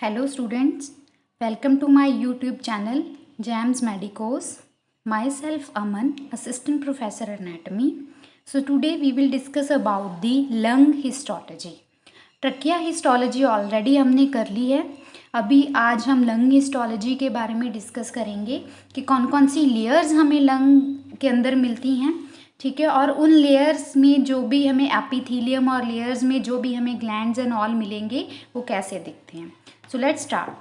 Hello students, welcome to my YouTube channel Jams Medicos. Myself Aman, Assistant Professor Anatomy. So today we will discuss about the lung histology. Trachea histology already हमने कर ली है. अभी आज हम lung histology के बारे में discuss करेंगे कि कौन कौन सी लेयर्स हमें लंग के अंदर मिलती हैं. ठीक है, और उन लेयर्स में जो भी हमें एपिथेलियम और लेयर्स में जो भी हमें ग्लैंड्स एंड ऑल मिलेंगे वो कैसे दिखते हैं. So let's start.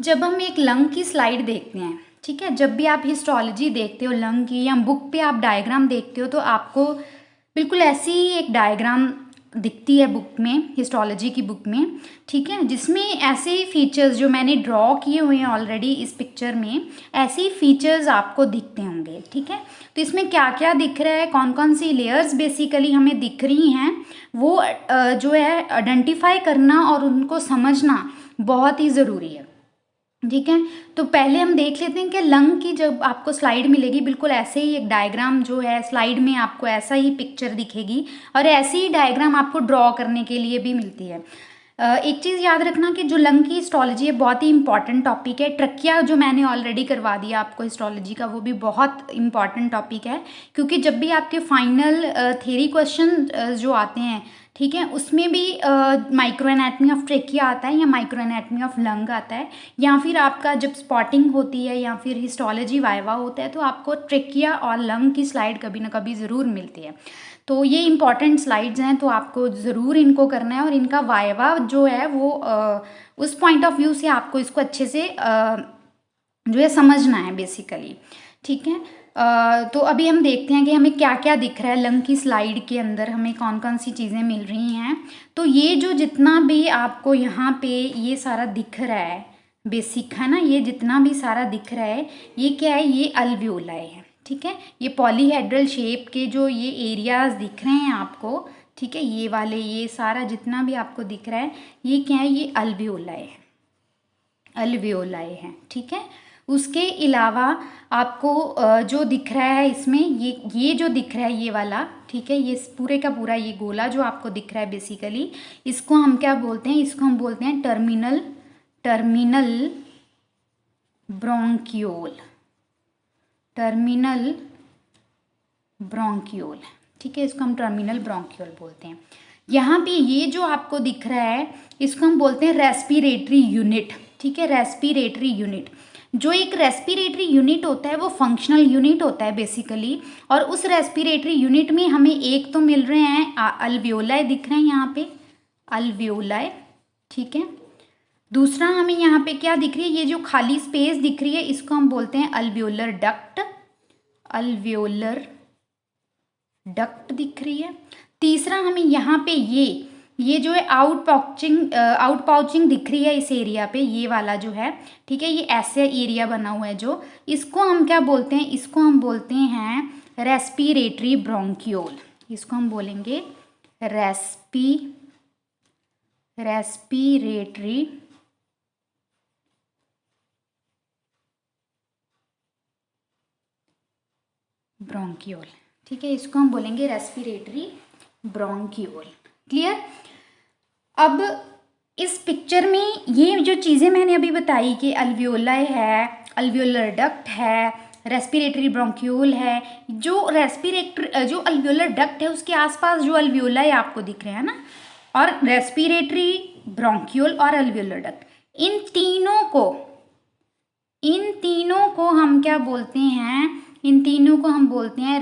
जब हम एक लंग की स्लाइड देखते हैं, ठीक है, जब भी आप हिस्टोलॉजी देखते हो लंग की या बुक पे आप डायग्राम देखते हो तो आपको बिल्कुल ऐसी ही एक डायग्राम दिखती है बुक में, हिस्टोलॉजी की बुक में. ठीक है, जिसमें ऐसे ही फीचर्स जो मैंने ड्रॉ किए हुए हैं ऑलरेडी इस पिक्चर में, ऐसे ही फीचर्स आपको दिखते होंगे. ठीक है, तो इसमें क्या क्या दिख रहा है, कौन कौन सी लेयर्स बेसिकली हमें दिख रही हैं, वो जो है आइडेंटिफाई करना और उनको समझना बहुत ही ज़रूरी है. ठीक है, तो पहले हम देख लेते हैं कि लंग की जब आपको स्लाइड मिलेगी बिल्कुल ऐसे ही एक डायग्राम जो है स्लाइड में आपको ऐसा ही पिक्चर दिखेगी और ऐसी ही डायग्राम आपको ड्रॉ करने के लिए भी मिलती है. एक चीज़ याद रखना कि जो लंग की हिस्टोलॉजी है बहुत ही इंपॉर्टेंट टॉपिक है. ट्रकिया जो मैंने ऑलरेडी करवा दिया आपको हिस्टोलॉजी का, वो भी बहुत इंपॉर्टेंट टॉपिक है, क्योंकि जब भी आपके फाइनल थ्योरी क्वेश्चन जो आते हैं, ठीक है, उसमें भी माइक्रो एनाटमी ऑफ ट्रेकिया आता है या माइक्रो एनाटमी ऑफ लंग आता है, या फिर आपका जब स्पॉटिंग होती है या फिर हिस्टोलॉजी वाइवा होता है तो आपको ट्रेकिया और लंग की स्लाइड कभी ना कभी ज़रूर मिलती है. तो ये इंपॉर्टेंट स्लाइड्स हैं, तो आपको ज़रूर इनको करना है और इनका वाइवा जो है वो उस पॉइंट ऑफ व्यू से आपको इसको अच्छे से जो है समझना है बेसिकली. ठीक है, तो अभी हम देखते हैं कि हमें क्या क्या दिख रहा है लंग की स्लाइड के अंदर, हमें कौन कौन सी चीज़ें मिल रही हैं. तो ये जो जितना भी आपको यहाँ पे ये सारा दिख रहा है बेसिक है ना, ये जितना भी सारा दिख रहा है ये क्या है, ये अल्वियोलाई है. ठीक है, ये पॉलीहेड्रल शेप के जो ये एरियाज दिख रहे हैं आपको, ठीक है, ये वाले ये सारा जितना भी आपको दिख रहा है ये क्या है, ये अल्वियोलाई है, अल्वियोलाई है. ठीक है, उसके अलावा आपको जो दिख रहा है इसमें ये जो दिख रहा है ये वाला, ठीक है, ये पूरे का पूरा ये गोला जो आपको दिख रहा है बेसिकली, इसको हम क्या बोलते हैं, इसको हम बोलते हैं टर्मिनल ब्रोंकियोल, टर्मिनल ब्रोंकियोल. ठीक है, इसको हम टर्मिनल ब्रोंकियोल बोलते हैं. यहाँ पे ये जो आपको दिख रहा है इसको हम बोलते हैं रेस्पिरेटरी यूनिट. ठीक है, रेस्पिरेटरी यूनिट. जो एक रेस्पिरेटरी यूनिट होता है वो फंक्शनल यूनिट होता है बेसिकली, और उस रेस्पिरेटरी यूनिट में हमें एक तो मिल रहे हैं अल्वियोलाई दिख रहे हैं यहाँ पे, अल्वियोलाई. ठीक है, दूसरा हमें यहाँ पे क्या दिख रही है, ये जो खाली स्पेस दिख रही है इसको हम बोलते हैं अल्वियोलर डक्ट, अल्वियोलर डक्ट दिख रही है. तीसरा हमें यहाँ पे ये जो है आउट पाउचिंग दिख रही है इस एरिया पे, ये वाला जो है, ठीक है, ये ऐसे एरिया बना हुआ है जो, इसको हम क्या बोलते हैं, इसको हम बोलते हैं रेस्पिरेटरी ब्रोंकियोल. इसको हम बोलेंगे रेस्पिरेटरी ब्रोंकियोल. ठीक है, इसको हम बोलेंगे रेस्पिरेटरी ब्रोंकियोल. क्लियर. अब इस पिक्चर में ये जो चीज़ें मैंने अभी बताई कि अल्वियोलाई है, अल्वियोलर डक्ट है, रेस्पिरेटरी ब्रोंकियोल है, जो अल्वियोलर डक्ट है उसके आसपास जो अल्वियोलाई आपको दिख रहे हैं ना, और रेस्पिरेटरी ब्रोंकियोल और अल्वियोलर डक्ट, इन तीनों को हम क्या बोलते हैं, इन तीनों को हम बोलते हैं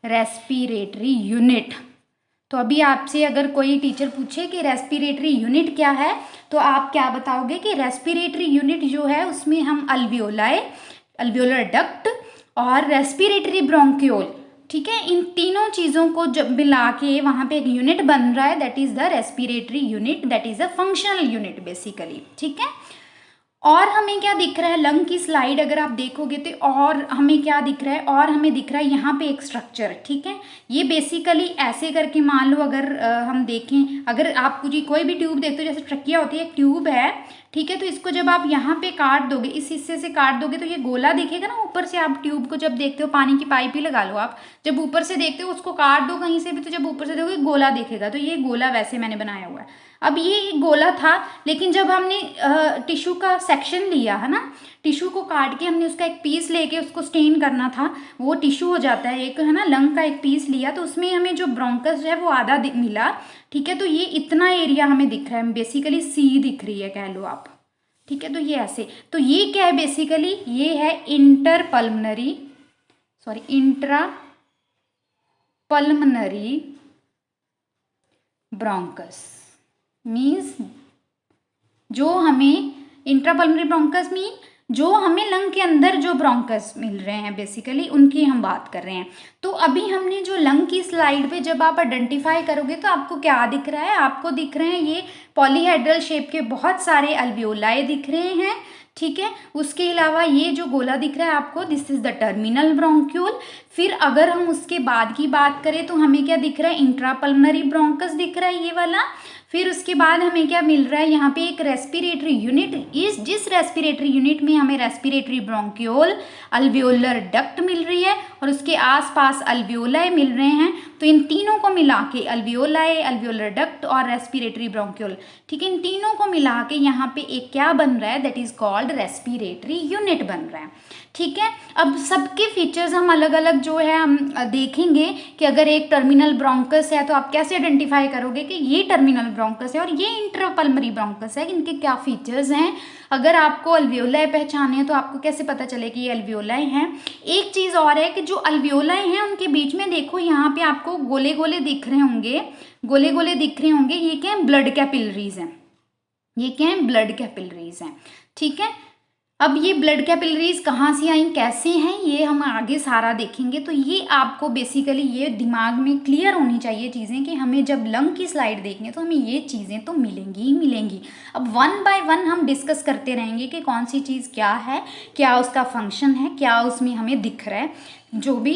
रेस्पिरेटरी यूनिट. तो अभी आपसे अगर कोई टीचर पूछे कि रेस्पिरेटरी यूनिट क्या है तो आप क्या बताओगे कि रेस्पिरेटरी यूनिट जो है उसमें हम अल्वियोलाई, अल्वियोलर डक्ट और रेस्पिरेटरी ब्रोंकियोल, ठीक है, इन तीनों चीज़ों को जब मिला के वहाँ पे एक यूनिट बन रहा है, that is the respiratory unit, that is a functional unit basically. ठीक है, और हमें क्या दिख रहा है लंग की स्लाइड अगर आप देखोगे तो, और हमें क्या दिख रहा है, और हमें दिख रहा है यहाँ पे एक स्ट्रक्चर. ठीक है, ये बेसिकली ऐसे करके मान लो अगर हम देखें, अगर आप कोई भी ट्यूब देखते हो, जैसे ट्रकिया होती है एक ट्यूब है, ठीक है। तो इसको जब आप यहाँ पे काट दोगे, इस हिस्से से काट दोगे तो ये गोला दिखेगा ना ऊपर से। आप ट्यूब को जब देखते हो, पानी की पाइप ही लगा लो आप, जब ऊपर से देखते हो उसको काट दो कहीं से भी, तो जब ऊपर से देखोगे गोला दिखेगा। तो ये गोला वैसे मैंने बनाया हुआ है। अब ये एक गोला था, लेकिन जब हमने टिश्यू का सेक्शन लिया है ना, टिश्यू को काट के हमने उसका एक पीस लेके उसको स्टेन करना था, वो टिश्यू हो जाता है एक, है ना, लंग का एक पीस लिया, तो उसमें हमें जो ब्रोंकस है वो आधा मिला। ठीक है। तो ये इतना एरिया हमें दिख रहा है, बेसिकली सी दिख रही है कह लो आप। ठीक है। तो ये ऐसे, तो ये क्या है बेसिकली, ये है इंट्रा पल्मनरी ब्रोंकस। मीन्स जो हमें इंट्रापल्मोनरी ब्रोंकस मीन जो हमें लंग के अंदर जो ब्रोंकस मिल रहे हैं, बेसिकली उनकी हम बात कर रहे हैं। तो अभी हमने जो लंग की स्लाइड पे जब आप आइडेंटिफाई करोगे तो आपको क्या दिख रहा है, आपको दिख रहे हैं ये पॉलीहेड्रल शेप के बहुत सारे अल्वियोलाई दिख रहे हैं। ठीक है। उसके अलावा ये जो गोला दिख रहा है आपको, this is the terminal bronchiole. फिर अगर हम उसके बाद की बात करें तो हमें क्या दिख रहा है, इंट्रापल्मोनरी ब्रोंकस दिख रहा है ये वाला। फिर उसके बाद हमें क्या मिल रहा है, यहाँ पे एक रेस्पिरेटरी यूनिट, जिस रेस्पिरेटरी यूनिट में हमें रेस्पिरेटरी ब्रोंक्यूल, अल्वियोलर डक्ट मिल रही है और उसके आसपास अल्वियोलाई मिल रहे हैं। तो इन तीनों को मिला के, अल्वियोलाई, अल्वियोलर डक्ट और रेस्पिरेटरी ब्रोंक्यूल, ठीक है, इन तीनों को मिला के यहाँ पे एक क्या बन रहा है, that is called respiratory unit बन रहा है। ठीक है। अब सबके फीचर्स हम अलग अलग जो है हम देखेंगे कि अगर एक टर्मिनल ब्रोंकस है तो आप कैसे आइडेंटिफाई करोगे कि ये टर्मिनल ब्रोंकस है और ये इंट्रापल्मोनरी ब्रोंकस है, इनके क्या फीचर्स हैं। अगर आपको अल्वियोलाई पहचाने हैं तो आपको कैसे पता चले कि ये अल्वियोलाई हैं। एक चीज़ और है कि जो अल्वियोलाई हैं उनके बीच में देखो यहाँ पे आपको गोले गोले दिख रहे होंगे, ये क्या है, ब्लड कैपिलरीज हैं। ये क्या है, ब्लड कैपिलरीज हैं। ठीक है। अब ये ब्लड कैपिलरीज कहाँ से आई, कैसे हैं, ये हम आगे सारा देखेंगे। तो ये आपको बेसिकली ये दिमाग में क्लियर होनी चाहिए चीज़ें कि हमें जब लंग की स्लाइड देखनी है तो हमें ये चीज़ें तो मिलेंगी ही मिलेंगी। अब वन बाय वन हम डिस्कस करते रहेंगे कि कौन सी चीज़ क्या है, क्या उसका फंक्शन है, क्या उसमें हमें दिख रहा है, जो भी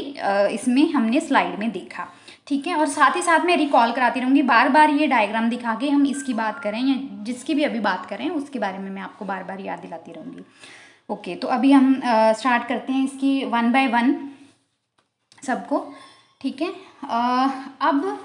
इसमें हमने स्लाइड में देखा। ठीक है। और साथ ही साथ मैं रिकॉल कराती रहूँगी, बार बार ये डायग्राम दिखा के हम इसकी बात करें या जिसकी भी अभी बात करें उसके बारे में मैं आपको बार बार याद दिलाती रहूँगी। ओके। तो अभी हम स्टार्ट करते हैं इसकी वन बाय वन सबको। ठीक है। अब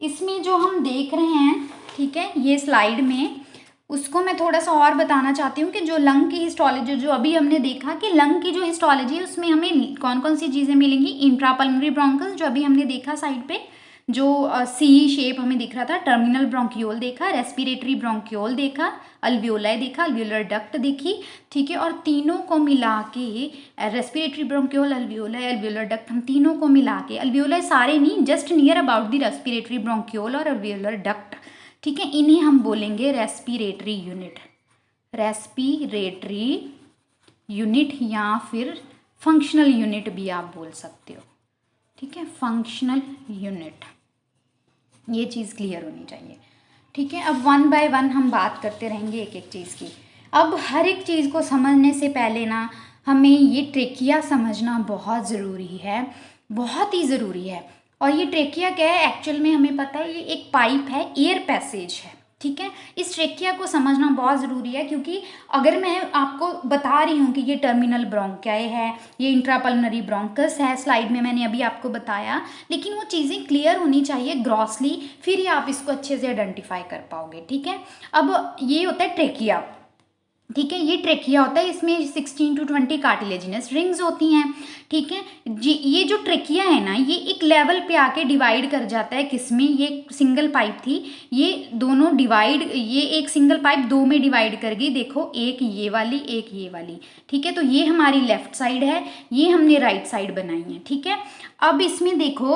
इसमें जो हम देख रहे हैं, ठीक है, ये स्लाइड में, उसको मैं थोड़ा सा और बताना चाहती हूँ कि जो लंग की हिस्टोलॉजी जो अभी हमने देखा कि लंग की जो हिस्टोलॉजी है उसमें हमें कौन कौन सी चीज़ें मिलेंगी, इंट्रापल्मोनरी ब्रोंकस जो अभी हमने देखा साइड पे, जो सी शेप हमें दिख रहा था, टर्मिनल ब्रोंक्यूल देखा, रेस्पिरेटरी ब्रोंक्यूल देखा, अल्वियोलाई देखा, अल्वियोलर डक्ट देखी। ठीक है। और तीनों को मिला के, respiratory bronchiole, alveoli, alveolar duct, हम तीनों को मिला के, अल्वियोलाई सारे नहीं, just near about the respiratory bronchiole और अल्वियोलर डक्ट, ठीक है, इन्हें हम बोलेंगे रेस्पिरेटरी यूनिट। रेस्पिरेटरी यूनिट या फिर फंक्शनल यूनिट भी आप बोल सकते हो। ठीक है, फंक्शनल यूनिट, ये चीज़ क्लियर होनी चाहिए। ठीक है। अब वन बाय वन हम बात करते रहेंगे एक एक चीज़ की। अब हर एक चीज़ को समझने से पहले ना हमें ये ट्रेकिया समझना बहुत ज़रूरी है, बहुत ही ज़रूरी है। और ये ट्रेकिया क्या है, एक्चुअल में हमें पता है ये एक पाइप है, एयर पैसेज है। ठीक है। इस ट्रेकिया को समझना बहुत ज़रूरी है क्योंकि अगर मैं आपको बता रही हूँ कि ये टर्मिनल ब्रोंकाई है, ये इंट्रापल्मोनरी ब्रोंकस है, स्लाइड में मैंने अभी आपको बताया, लेकिन वो चीज़ें क्लियर होनी चाहिए ग्रॉसली, फिर ही आप इसको अच्छे से आइडेंटिफाई कर पाओगे। ठीक है। अब ये होता है ट्रेकिया। ठीक है। ये ट्रेकिया होता है, इसमें 16 to 20 कार्टिलेजिनस रिंग्स होती हैं। ठीक है जी। ये जो ट्रेकिया है ना, ये एक लेवल पे आके डिवाइड कर जाता है, किसमें, ये सिंगल पाइप थी, ये दोनों डिवाइड, ये एक सिंगल पाइप दो में डिवाइड कर गई, देखो, एक ये वाली, एक ये वाली। ठीक है। तो ये हमारी लेफ्ट साइड है, ये हमने राइट साइड बनाई है। ठीक है। अब इसमें देखो,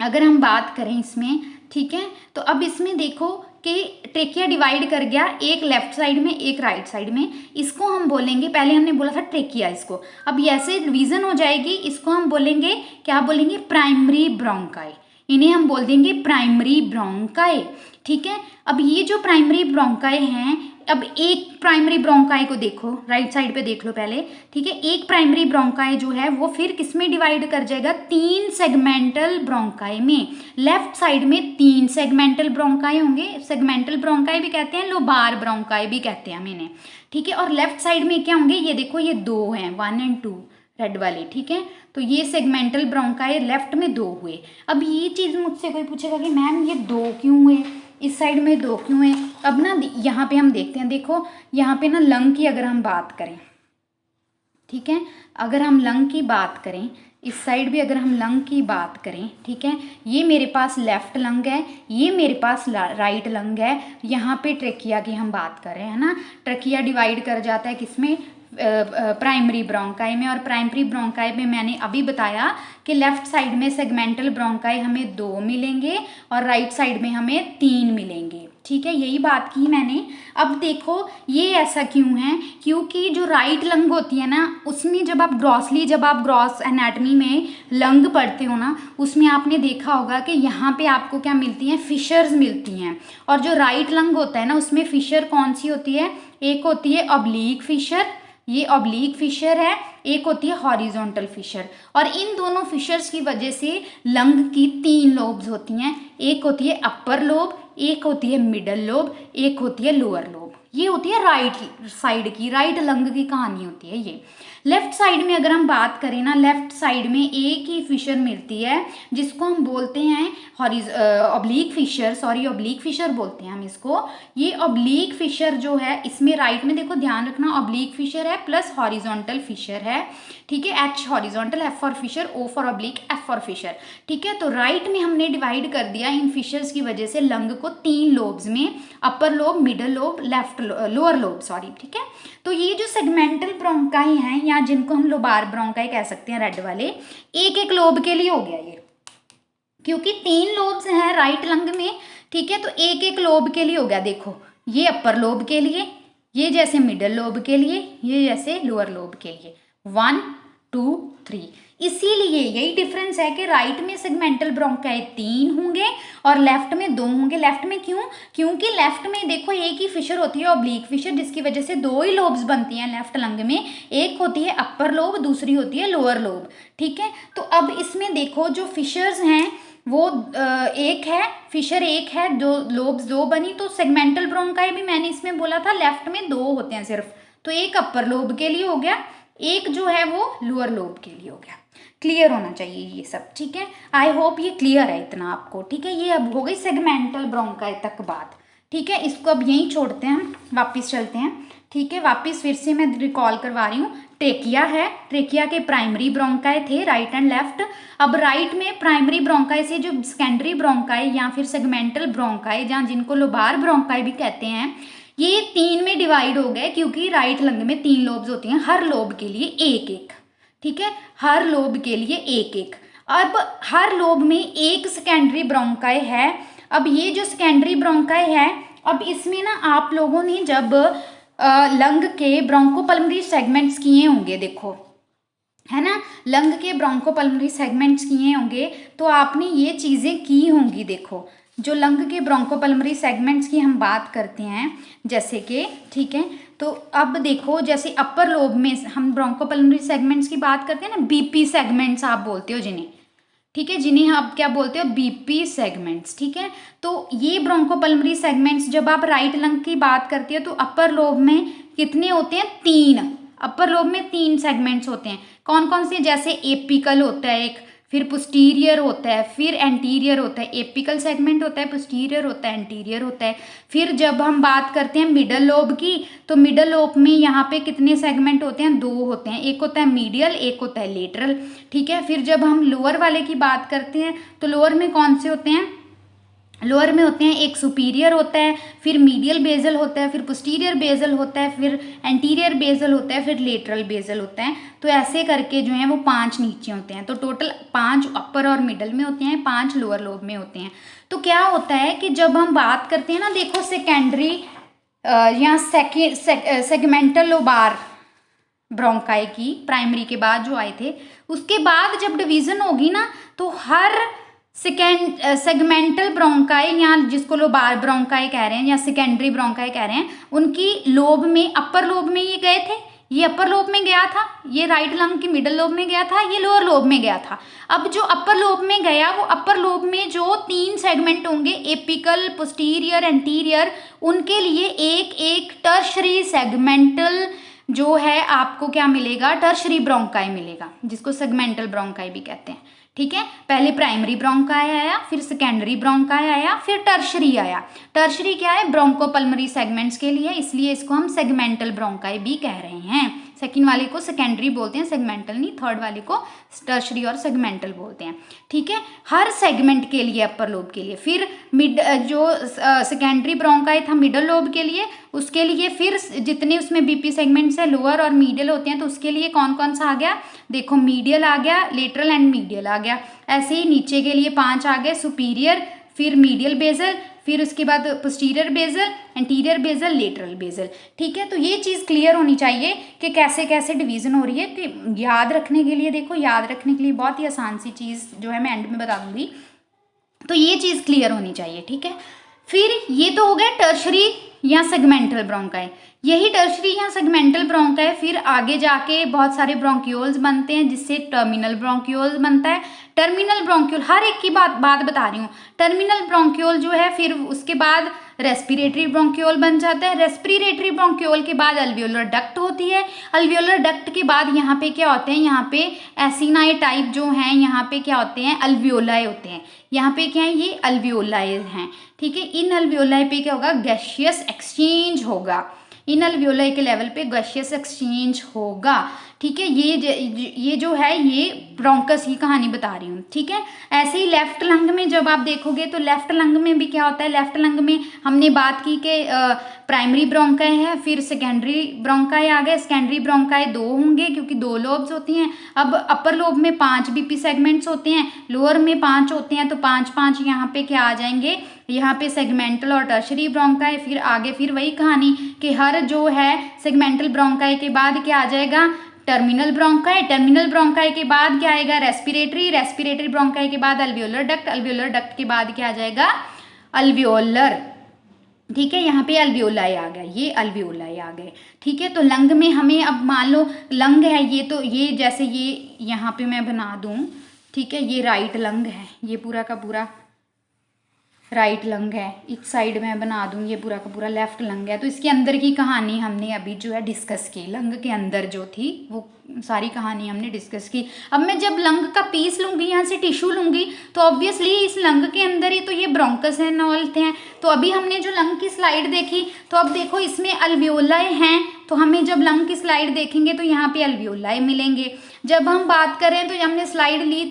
अगर हम बात करें इसमें, ठीक है, तो अब इसमें देखो कि ट्रेकिया डिवाइड कर गया, एक लेफ्ट साइड में, एक राइट साइड में, इसको हम बोलेंगे, पहले हमने बोला था ट्रेकिया, इसको अब ऐसे डिवीजन हो जाएगी, इसको हम बोलेंगे, क्या बोलेंगे, प्राइमरी ब्रोंकाई, इन्हें हम बोल देंगे प्राइमरी ब्रोंकाई। ठीक है। अब ये जो प्राइमरी ब्रोंकाई हैं, अब एक प्राइमरी ब्रोंकाई को देखो, राइट साइड पे देख लो पहले, ठीक है। एक प्राइमरी ब्रोंकाई जो है वो फिर किस में डिवाइड कर जाएगा, 3 सेगमेंटल ब्रोंकाई में। लेफ्ट साइड में 3 सेगमेंटल ब्रोंकाई होंगे, सेगमेंटल ब्रोंकाई भी कहते हैं, लोबार ब्रोंकाई भी कहते हैं मैंने, ठीक है। और लेफ्ट साइड में क्या होंगे, ये देखो ये 2 हैं, 1 और 2 रेड वाले, ठीक है। तो ये सेगमेंटल ब्रोंकाई लेफ्ट में 2 हुए। अब ये चीज़ मुझसे कोई पूछेगा कि मैम ये 2 क्यों हुए, इस साइड में 2 क्यों है। अब ना यहाँ पे हम देखते हैं, देखो यहाँ पे ना लंग की अगर हम बात करें, ठीक है, अगर हम लंग की बात करें, इस साइड भी अगर हम लंग की बात करें, ठीक है, ये मेरे पास लेफ्ट लंग है, ये मेरे पास राइट लंग है। यहाँ पे ट्रेकिया की हम बात कर रहे हैं ना, ट्रेकिया डिवाइड कर जाता है किसमें, प्राइमरी ब्रोंकाई में। और प्राइमरी ब्रोंकाई में मैंने अभी बताया कि लेफ्ट साइड में सेगमेंटल ब्रोंकाई हमें 2 मिलेंगे और राइट साइड में हमें 3 मिलेंगे, ठीक है, यही बात की मैंने। अब देखो ये ऐसा क्यों है, क्योंकि जो राइट लंग होती है ना, उसमें जब आप ग्रॉस एनाटमी में लंग पढ़ते हो ना, उसमें आपने देखा होगा कि यहाँ पे आपको क्या मिलती हैं, फिशर्स मिलती हैं। और जो राइट लंग होता है ना, उसमें फिशर कौन सी होती है, एक होती है ऑब्लीक फिशर, ये ऑब्लीक फिशर है, एक होती है हॉरिजॉन्टल फिशर। और इन दोनों फिशर्स की वजह से लंग की 3 लोब्स होती हैं, एक होती है अपर लोब, एक होती है मिडल लोब, एक होती है लोअर लोब। ये होती है राइट साइड की, राइट लंग की कहानी होती है ये। लेफ्ट साइड में अगर हम बात करें ना, लेफ्ट साइड में एक ही फिशर मिलती है जिसको हम बोलते हैं oblique fissure, sorry oblique fissure बोलते हैं हम इसको। ये ऑब्लीक फिशर जो है, इसमें राइट में देखो ध्यान रखना, ऑब्लीक फिशर है प्लस हॉरिजॉन्टल फिशर है, ठीक है, H horizontal, F for fissure, O for oblique, F for fissure, ठीक है। तो राइट में हमने डिवाइड कर दिया इन फिशर्स की वजह से लंग को 3 लोब्स में, upper lobe, middle lobe, lower lobe, sorry, ठीक है। तो ये जो सेगमेंटल ब्रोंकाई हैं, या जिनको हम लोबार ब्रोंकाई कह सकते हैं रेड वाले, एक एक लोब के लिए हो गया ये, क्योंकि 3 लोब्स हैं राइट लंग में, ठीक है। तो एक एक लोब के लिए हो गया, देखो ये अपर लोब के लिए, ये जैसे मिडल लोब के लिए, ये जैसे लोअर लोब के लिए, 1 2 3। इसीलिए यही डिफरेंस है कि राइट में सेगमेंटल ब्रोंकाई 3 होंगे और लेफ्ट में 2 होंगे। लेफ्ट में क्यों, क्योंकि लेफ्ट में देखो एक ही फिशर होती है ऑब्लीक फिशर, जिसकी वजह से 2 ही लोब्स बनती हैं लेफ्ट लंग में, एक होती है अपर लोब, दूसरी होती है लोअर लोब, ठीक है। तो अब इसमें देखो जो फिशर्स हैं वो एक है, फिशर एक है, जो लोब्स 2 बनी। तो सेगमेंटल ब्रोंकाई भी मैंने इसमें बोला था लेफ्ट में 2 होते हैं सिर्फ, तो एक अपर लोब के लिए हो गया, एक जो है वो लोअर लोब के लिए हो गया। क्लियर होना चाहिए ये सब, ठीक है। आई होप ये क्लियर है इतना आपको, ठीक है। ये अब हो गई सेगमेंटल ब्रोंकाई तक बात, ठीक है। इसको अब यहीं छोड़ते हैं, वापिस चलते हैं, ठीक है। वापिस फिर से मैं रिकॉल करवा रही हूँ, ट्रेकिया है, ट्रेकिया के प्राइमरी ब्रोंकाई थे राइट एंड लेफ्ट। अब राइट में प्राइमरी ब्रोंकाई से जो सेकेंडरी ब्रोंकाई या फिर सेगमेंटल ब्रोंकाई, जहाँ जिनको लोबार ब्रोंकाई भी कहते हैं, ये 3 में डिवाइड हो गए, क्योंकि राइट लंग में 3 लोब्स होती हैं, हर लोब के लिए एक एक, ठीक है, हर लोब के लिए एक एक। अब हर लोब में एक सेकेंडरी ब्रोंकाई है। अब ये जो सेकेंडरी ब्रोंकाई है, अब इसमें ना आप लोगों ने जब लंग के ब्रोंकोपल्मोनरी सेगमेंट्स किए होंगे, देखो है ना, लंग के ब्रोंकोपल्मोनरी सेगमेंट्स किए होंगे, तो आपने ये चीज़ें की होंगी। देखो जो लंग के ब्रोंकोपल्मोनरी सेगमेंट्स की हम बात करते हैं, जैसे कि, ठीक है, तो अब देखो जैसे अपर लोब में हम ब्रोंकोपल्मोनरी सेगमेंट्स की बात करते हैं ना, बीपी सेगमेंट्स आप बोलते हो जिन्हें, ठीक है, जिन्हें आप क्या बोलते हो, बीपी सेगमेंट्स, ठीक है। तो ये ब्रोंकोपल्मोनरी सेगमेंट्स जब आप राइट लंग की बात करते हो तो अपर लोब में कितने होते हैं, 3, अपर लोब में 3 सेगमेंट्स होते हैं। कौन कौन से, जैसे एपिकल होता है एक, फिर पोस्टीरियर होता है, फिर एंटीरियर होता है, एपिकल सेगमेंट होता है, पोस्टीरियर होता है, एंटीरियर होता है। फिर जब हम बात करते हैं मिडल लोब की, तो मिडल लोब में यहाँ पे कितने सेगमेंट होते हैं, 2 होते हैं, एक होता है मीडियल, एक होता है लेटरल, ठीक है। फिर जब हम लोअर वाले की बात करते हैं तो लोअर में कौन से होते हैं, लोअर में होते हैं, एक सुपीरियर होता है, फिर मीडियल बेजल होता है, फिर पोस्टीरियर बेजल होता है, फिर एंटीरियर बेजल होता है, फिर लेटरल बेजल होता है। तो ऐसे करके जो है वो 5 नीचे होते हैं। तो टोटल 5 अपर और मिडल में होते हैं, 5 लोअर लोब में होते हैं। तो क्या होता है कि जब हम बात करते हैं ना, देखो सेकेंडरी या सेगमेंटल लोबार ब्रोंकाई की, प्राइमरी के बाद जो आए थे, उसके बाद जब डिवीजन होगी ना, तो हर सेगमेंटल ब्रोंकाई या जिसको लोबार ब्रोंकाई कह रहे हैं या सेकेंडरी ब्रोंकाई कह रहे हैं, उनकी लोब में, अपर लोब में ये गए थे, ये अपर लोब में गया था, ये राइट लंग की मिडल लोब में गया था, ये लोअर लोब में गया था। अब जो अपर लोब में गया, वो अपर लोब में जो 3 सेगमेंट होंगे, एपिकल, पोस्टीरियर, एंटीरियर, उनके लिए एक एक टर्शरी सेगमेंटल जो है आपको क्या मिलेगा, टर्शरी ब्रोंकाई मिलेगा, जिसको सेगमेंटल ब्रोंकाई भी कहते हैं। ठीक है, पहले प्राइमरी ब्रोंकाई आया, फिर सेकेंडरी ब्रोंकाई आया, फिर टर्शरी आया। टर्शरी क्या है, ब्रोंकोपल्मरी सेगमेंट्स के लिए, इसलिए इसको हम सेगमेंटल ब्रोंकाई भी कह रहे हैं। सेकंड वाले को सेकेंडरी बोलते हैं, सेगमेंटल नहीं, थर्ड वाले को टर्शरी और सेगमेंटल बोलते हैं। ठीक है, हर सेगमेंट के लिए, अपर लोब के लिए, फिर मिड जो सेकेंडरी ब्रोंकाई था मिडल लोब के लिए, उसके लिए फिर जितने उसमें बीपी सेगमेंट्स है लोअर और मीडियल होते हैं, तो उसके लिए कौन कौन सा आ गया, देखो मीडियल आ गया, लेटरल एंड मीडियल आ गया। ऐसे ही नीचे के लिए 5 आ गए, सुपीरियर, फिर मीडियल बेजल, फिर उसके बाद posterior basal, anterior basal, lateral basal. ठीक है, तो ये चीज़ क्लियर होनी चाहिए कि कैसे कैसे डिवीज़न हो रही है। कि याद रखने के लिए, देखो याद रखने के लिए बहुत ही आसान सी चीज़ जो है मैं एंड में बता दूंगी, तो ये चीज़ क्लियर होनी चाहिए। ठीक है, फिर ये तो हो गया टर्शरी या सेगमेंटल ब्रोंकाई। यही टर्शरी या सेगमेंटल ब्रोंकाई फिर आगे जाके बहुत सारे ब्रोंक्यूल्स बनते हैं, जिससे टर्मिनल ब्रोंक्यूल्स बनता है। टर्मिनल ब्रोंक्यूल हर एक की बात बता रही हूँ। टर्मिनल ब्रोंक्यूल जो है फिर उसके बाद रेस्पिरेटरी ब्रोंक्यूल बन जाता है। रेस्पिरेटरी ब्रोंक्यूल के बाद अल्वियोलर डक्ट होती है। अल्वियोलर डक्ट के बाद यहाँ पे क्या होते हैं, यहाँ पे एसिनाई टाइप जो हैं, यहाँ पे क्या होते हैं, अल्वियोलाई होते हैं। यहाँ पे क्या है, ये अल्वियोलाई हैं। ठीक है, इन अल्वियोलाई पे क्या होगा, गैसियस एक्सचेंज होगा। इन अल्वियोलाई के लेवल पे गैसियस एक्सचेंज होगा। ठीक है, ये जो है ये ब्रोंकस की कहानी बता रही हूँ। ठीक है, ऐसे ही लेफ्ट लंग में जब आप देखोगे तो लेफ्ट लंग में भी क्या होता है, लेफ्ट लंग में हमने बात की कि प्राइमरी ब्रोंकाई है, फिर सेकेंडरी ब्रोंकाई आ गए। सेकेंडरी ब्रोंकाई 2 होंगे क्योंकि 2 लोब्स होती हैं। अब अपर लोब में 5 बीपी सेगमेंट्स होते हैं, लोअर में 5 होते हैं, तो 5 यहाँ पे क्या आ जाएंगे, यहाँ पे सेगमेंटल और टर्शरी ब्रोंकाई। फिर आगे फिर वही कहानी कि हर जो है सेगमेंटल ब्रोंकाई के बाद क्या आ जाएगा, टर्मिनल ब्रोंकाई। टर्मिनल ब्रोंकाई के बाद क्या आएगा, रेस्पिरेटरी। रेस्पिरेटरी ब्रोंकाई के बाद अल्वियोलर डक्ट। अल्वियोलर डक्ट के बाद क्या आ जाएगा, अल्वियोलर। ठीक है, यहाँ पे अल्वियोलाई आ गया, ये अल्वियोलाई आ गए। ठीक है, तो लंग में हमें अब मान लो लंग है ये, तो ये जैसे ये यहाँ पे मैं बना दूँ। ठीक है, ये राइट लंग है, ये पूरा का पूरा राइट लंग है। इस साइड में बना दूँ, ये पूरा का पूरा लेफ्ट लंग है। तो इसके अंदर की कहानी हमने अभी जो है डिस्कस की, लंग के अंदर जो थी वो सारी कहानी हमने डिस्कस की। अब मैं जब लंग का पीस लूँगी, यहाँ से टिश्यू लूँगी, तो ऑब्वियसली इस लंग के अंदर ही तो ये ब्रोंकस है, नॉल हैं। तो अभी हमने जो लंग की स्लाइड देखी, तो अब देखो इसमें अल्वियोलाई हैं, तो हमें जब लंग की स्लाइड देखेंगे तो यहाँ पे अल्वियोलाई मिलेंगे। जब हम बात करें तो हमने स्लाइड ली,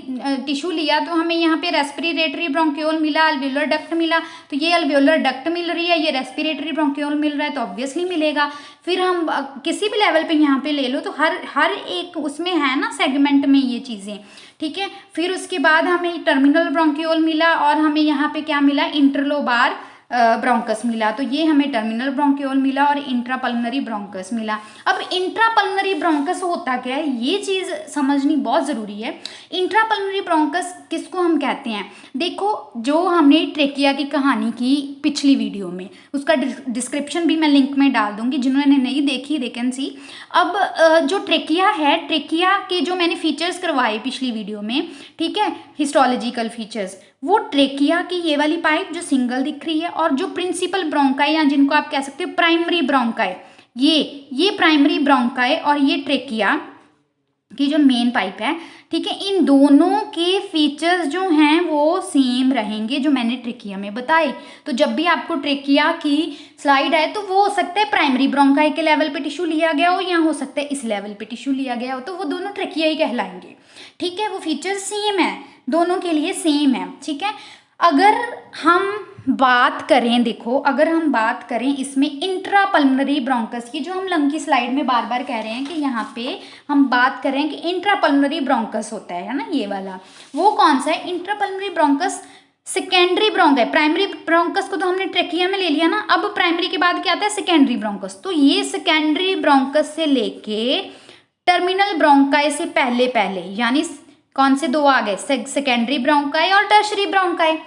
टिश्यू लिया, तो हमें यहाँ पे रेस्पिरेटरी ब्रोंक्यूल मिला, अल्वियोलर डक्ट मिला, तो ये अल्वियोलर डक्ट मिल रही है, ये रेस्पिरेटरी ब्रोंक्यूल मिल रहा है, तो ऑब्वियसली मिलेगा। फिर हम किसी भी लेवल पे यहाँ पे ले लो तो हर एक उसमें है ना सेगमेंट में ये चीज़ें। ठीक है, फिर उसके बाद हमें टर्मिनल ब्रोंक्यूल मिला और हमें यहाँ पे क्या मिला, इंटरलोबार ब्रोंकस मिला। तो ये हमें टर्मिनल ब्रोंक्यूल मिला और इंट्रापल्मनरी ब्रोंकस मिला। अब इंट्रापल्मनरी ब्रोंकस होता क्या है, ये चीज़ समझनी बहुत ज़रूरी है। इंट्रापल्मनरी ब्रोंकस किसको हम कहते हैं, देखो जो हमने ट्रेकिया की कहानी की पिछली वीडियो में, उसका डिस्क्रिप्शन भी मैं लिंक में डाल दूंगी, जिन्होंने नहीं देखी दे कैन सी। अब जो ट्रेकिया है, ट्रेकिया के जो मैंने फीचर्स करवाए पिछली वीडियो में, ठीक है, हिस्टोलॉजिकल फीचर्स, वो ट्रेकिया की ये वाली पाइप जो सिंगल दिख रही है, और जो प्रिंसिपल ब्रोंकाई या जिनको आप कह सकते हो प्राइमरी ब्रोंकाई, ये प्राइमरी ब्रोंकाई और ये ट्रेकिया की जो मेन पाइप है, ठीक है, इन दोनों के फीचर्स जो हैं वो सेम रहेंगे जो मैंने ट्रेकिया में बताए। तो जब भी आपको ट्रेकिया की स्लाइड आए तो वो हो सकता है प्राइमरी ब्रोंकाई के लेवल पे टिश्यू लिया गया हो, या हो सकता है इस लेवल पे टिश्यू लिया गया हो, तो वो दोनों ट्रेकिया ही कहलाएंगे। ठीक है, वो फीचर सेम है, दोनों के लिए सेम है। ठीक है, अगर हम बात करें, देखो अगर हम बात करें इसमें इंट्रापल्मनरी ब्रोंकस की, जो हम लंग की स्लाइड में बार बार कह रहे हैं कि यहाँ पे हम बात करें कि इंट्रापल्मनरी ब्रोंकस होता है ना, ये वाला, वो कौन सा है, intrapulmonary bronchus secondary bronchi. Primary bronchus को तो हमने ट्रेकिया में ले लिया ना, अब प्राइमरी के बाद क्या आता है, सेकेंडरी ब्रोंकस। तो ये सेकेंडरी ब्रोंकस से लेके टर्मिनल ब्रोंकाई से पहले यानी कौन से दो आ गए, सेकेंडरी ब्रोंकाई और टर्शरी ब्रोंकाई।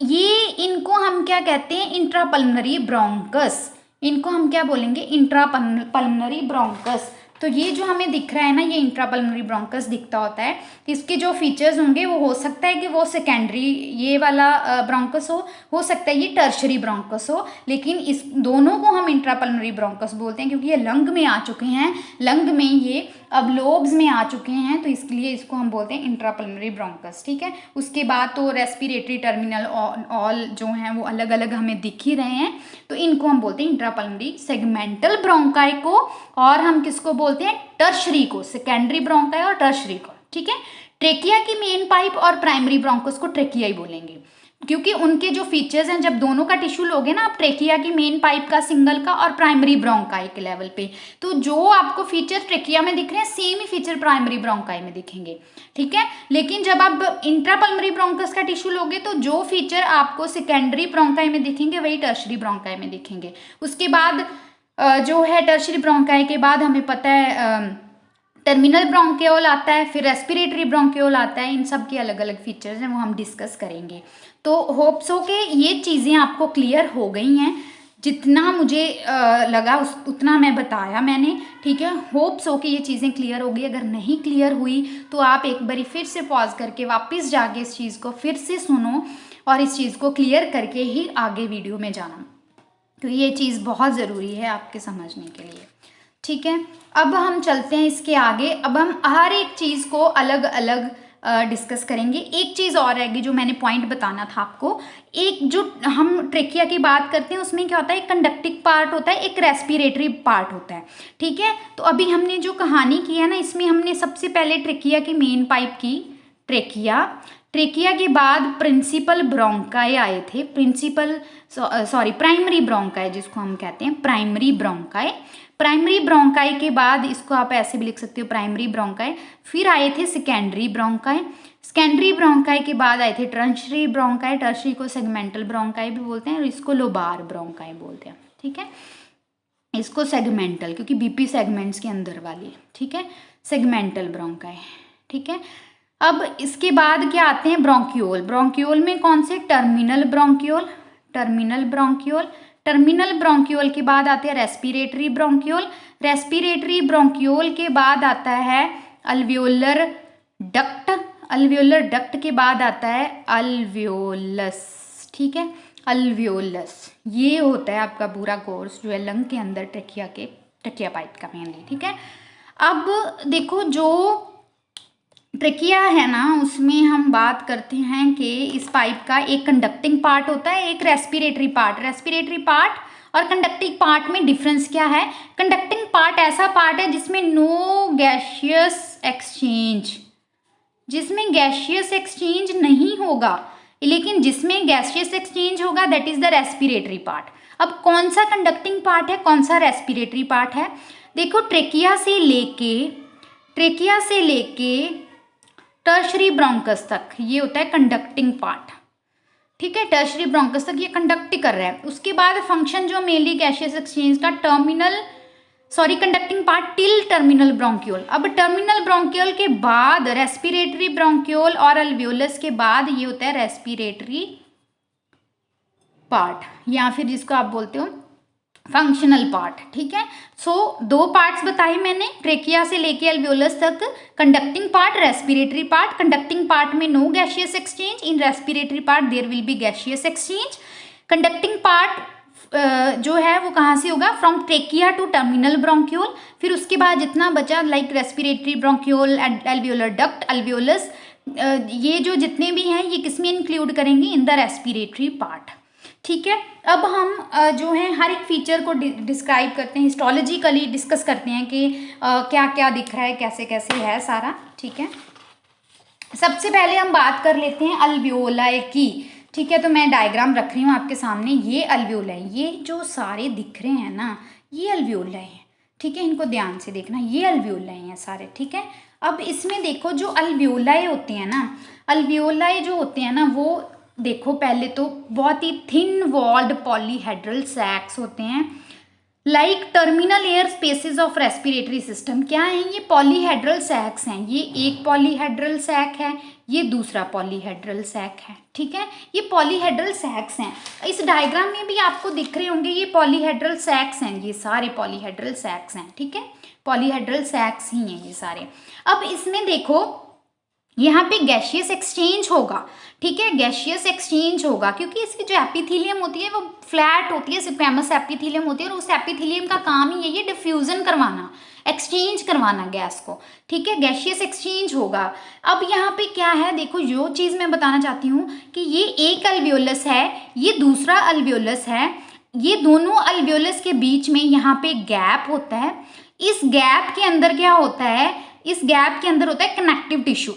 ये इनको हम क्या कहते हैं, इंट्रापल्मोनरी ब्रोंकस। इनको हम क्या बोलेंगे, इंट्रापल्मोनरी ब्रोंकस। तो ये जो हमें दिख रहा है ना, ये इंट्रापल्मोनरी ब्रोंकस दिखता होता है। इसके जो फीचर्स होंगे वो हो सकता है कि वो सेकेंडरी ये वाला ब्रोंकस हो सकता है ये टर्शरी ब्रोंकस हो, लेकिन इस दोनों को हम इंट्रापल्मोनरी ब्रोंकस बोलते हैं क्योंकि ये लंग में आ चुके हैं, लंग में ये अब लोब्स में आ चुके हैं, तो इसलिए इसको हम बोलते हैं इंट्रापल्मोनरी ब्रोंकस। ठीक है, उसके बाद तो रेस्पिरेटरी टर्मिनल ऑल जो हैं वो अलग अलग हमें दिख ही रहे हैं, तो इनको हम बोलते हैं इंट्रापल्मोनरी। सेगमेंटल ब्रोंकाई को और हम किसको बोलते हैं, टर्शरी को, सेकेंडरी ब्रोंकाई और टर्शरी को। ठीक है, ट्रेकिया की मेन पाइप और प्राइमरी ब्रोंकस को ट्रेकिया ही बोलेंगे क्योंकि उनके जो फीचर्स हैं, जब दोनों का टिश्यू लोगे ना आप, ट्रेकिया की मेन पाइप का सिंगल का और प्राइमरी ब्रोंकाई के लेवल पे, तो जो आपको फीचर ट्रेकिया में दिख रहे हैं सेम ही फीचर प्राइमरी ब्रोंकाई में दिखेंगे। ठीक है, लेकिन जब आप इंट्रापल्मोनरी ब्रोंकस का टिश्यू लोगे तो जो फीचर आपको सेकेंडरी ब्रोंकाई में दिखेंगे वही टर्शरी ब्रोंकाई में दिखेंगे। उसके बाद जो है टर्शरी ब्रोंकाई के बाद हमें पता है टर्मिनल ब्रोंकियोल आता है, फिर रेस्पिरेटरी ब्रोंकियोल आता है। इन सब के अलग अलग फीचर्स हैं वो हम डिस्कस करेंगे। तो होप्स हो कि ये चीज़ें आपको क्लियर हो गई हैं, जितना मुझे लगा उतना मैं बताया मैंने। ठीक है, होप्स हो कि ये चीज़ें क्लियर हो गई। अगर नहीं क्लियर हुई तो आप एक बारी फिर से पॉज करके वापस जाके इस चीज़ को फिर से सुनो और इस चीज़ को क्लियर करके ही आगे वीडियो में जाना, तो ये चीज़ बहुत ज़रूरी है आपके समझने के लिए। ठीक है, अब हम चलते हैं इसके आगे। अब हम हर एक चीज़ को अलग अलग डिस्कस करेंगे। एक चीज़ और रहेगी जो मैंने पॉइंट बताना था आपको। एक जो हम ट्रेकिया की बात करते हैं उसमें क्या होता है, एक कंडक्टिंग पार्ट होता है, एक रेस्पिरेटरी पार्ट होता है। ठीक है, तो अभी हमने जो कहानी की है ना, इसमें हमने सबसे पहले ट्रेकिया की मेन पाइप की, ट्रेकिया के बाद प्रिंसिपल ब्रोंकाई आए थे, प्राइमरी ब्रोंकाई जिसको हम कहते हैं, प्राइमरी ब्रोंकाई के बाद इसको आप ऐसे भी लिख सकते हो प्राइमरी ब्रोंकाई। फिर आए थे सेकेंडरी ब्रोंकाई के बाद आए थे टर्शरी ब्रोंकाई, टर्शरी को सेगमेंटल ब्रोंकाई भी बोलते हैं और इसको लोबार ब्रोंकाई बोलते हैं। ठीक है, इसको सेगमेंटल क्योंकि बीपी सेगमेंट्स के अंदर वाली। ठीक है, सेगमेंटल ब्रोंकाई। ठीक है, अब इसके बाद क्या आते हैं, ब्रोंकियोल में कौन से, टर्मिनल ब्रोंकियोल के बाद आते हैं रेस्पिरेटरी ब्रोंकियोल के बाद आता है अल्वियोलर डक्ट के बाद आता है अल्वियोलस। ठीक है, अल्वियोलस, ये होता है आपका पूरा कोर्स जो है लंग के अंदर ट्रेकिया पाइप का मेनली। ठीक है, अब देखो जो ट्रेकिया है ना उसमें हम बात करते हैं कि इस पाइप का एक कंडक्टिंग पार्ट होता है, एक रेस्पिरेटरी पार्ट और कंडक्टिंग पार्ट में डिफरेंस क्या है। कंडक्टिंग पार्ट ऐसा पार्ट है जिसमें नो गैसियस एक्सचेंज नहीं होगा, लेकिन जिसमें गैसियस एक्सचेंज होगा that is the respiratory part. अब कौन सा कंडक्टिंग पार्ट है, कौन सा रेस्पिरेटरी पार्ट है, देखो ट्रेकिया से लेके टर्शरी ब्रोंकस तक ये होता है कंडक्टिंग पार्ट। ठीक है, टर्शरी ब्रोंकस तक ये कंडक्ट कर रहा है। उसके बाद फंक्शन जो मेनली गैसियस एक्सचेंज का conducting part till terminal bronchiole. अब टर्मिनल ब्रोंकियोल के बाद रेस्पिरेटरी ब्रोंकियोल और अल्वियोलस के बाद ये होता है रेस्पिरेटरी पार्ट, या फिर जिसको आप बोलते हो फंक्शनल पार्ट। ठीक है, सो दो पार्ट्स बताए मैंने, ट्रेकिया से लेके अल्वियोलस तक conducting part, respiratory part. Conducting part में no gaseous exchange, in respiratory part there will be gaseous exchange. Conducting part जो है वो कहाँ से होगा, from trachea to terminal bronchiole. फिर उसके बाद जितना बचा like respiratory bronchiole, alveolar duct, alveolus, ये जो जितने भी हैं ये किसमें इंक्लूड करेंगे, इन द रेस्पिरेटरी पार्ट। ठीक है, अब हम जो है हर एक फीचर को डिस्क्राइब करते हैं, हिस्टोलॉजिकली डिस्कस करते हैं कि क्या क्या दिख रहा है, कैसे कैसे है सारा। ठीक है, सबसे पहले हम बात कर लेते हैं अल्वियोलाई की। ठीक है, तो मैं डायग्राम रख रही हूँ आपके सामने, ये अल्वियोलाई, ये जो सारे दिख रहे हैं ना ये अल्वियोलाई हैं। ठीक है, इनको ध्यान से देखना, ये अल्वियोलाई हैं सारे। ठीक है, अब इसमें देखो जो अल्वियोलाई होते हैं ना, वो देखो पहले तो बहुत ही थिन वॉल्ड पॉलीहेड्रल सैक्स होते हैं, like terminal air spaces of respiratory system क्या है, ये पॉलीहेड्रल सैक्स हैं। ये एक पॉलीहेड्रल सैक है, ये दूसरा पॉलीहेड्रल सैक है, ठीक है। ये पॉलीहेड्रल सैक्स हैं। इस डायग्राम में भी आपको दिख रहे होंगे ये पॉलीहेड्रल सैक्स हैं, ये सारे पॉलीहेड्रल सैक्स हैं, ठीक है। पॉलीहेड्रल सैक्स ही हैं ये सारे। अब इसमें देखो यहाँ पे गैशियस एक्सचेंज होगा, ठीक है। गैशियस एक्सचेंज होगा क्योंकि इसकी जो एपिथीलियम होती है वो फ्लैट होती है, स्क्वैमस एपिथीलियम होती है, और उस एपिथीलियम का काम ही यही है डिफ्यूजन करवाना, एक्सचेंज करवाना गैस को, ठीक है। गैशियस एक्सचेंज होगा। अब यहाँ पे क्या है, देखो जो चीज़ मैं बताना चाहती हूँ कि ये एक अल्वियोलस है, ये दूसरा अल्वियोलस है, ये दोनों अल्वियोलस के बीच में यहाँ पे गैप होता है। इस गैप के अंदर क्या होता है, इस गैप के अंदर होता है कनेक्टिव टिश्यू,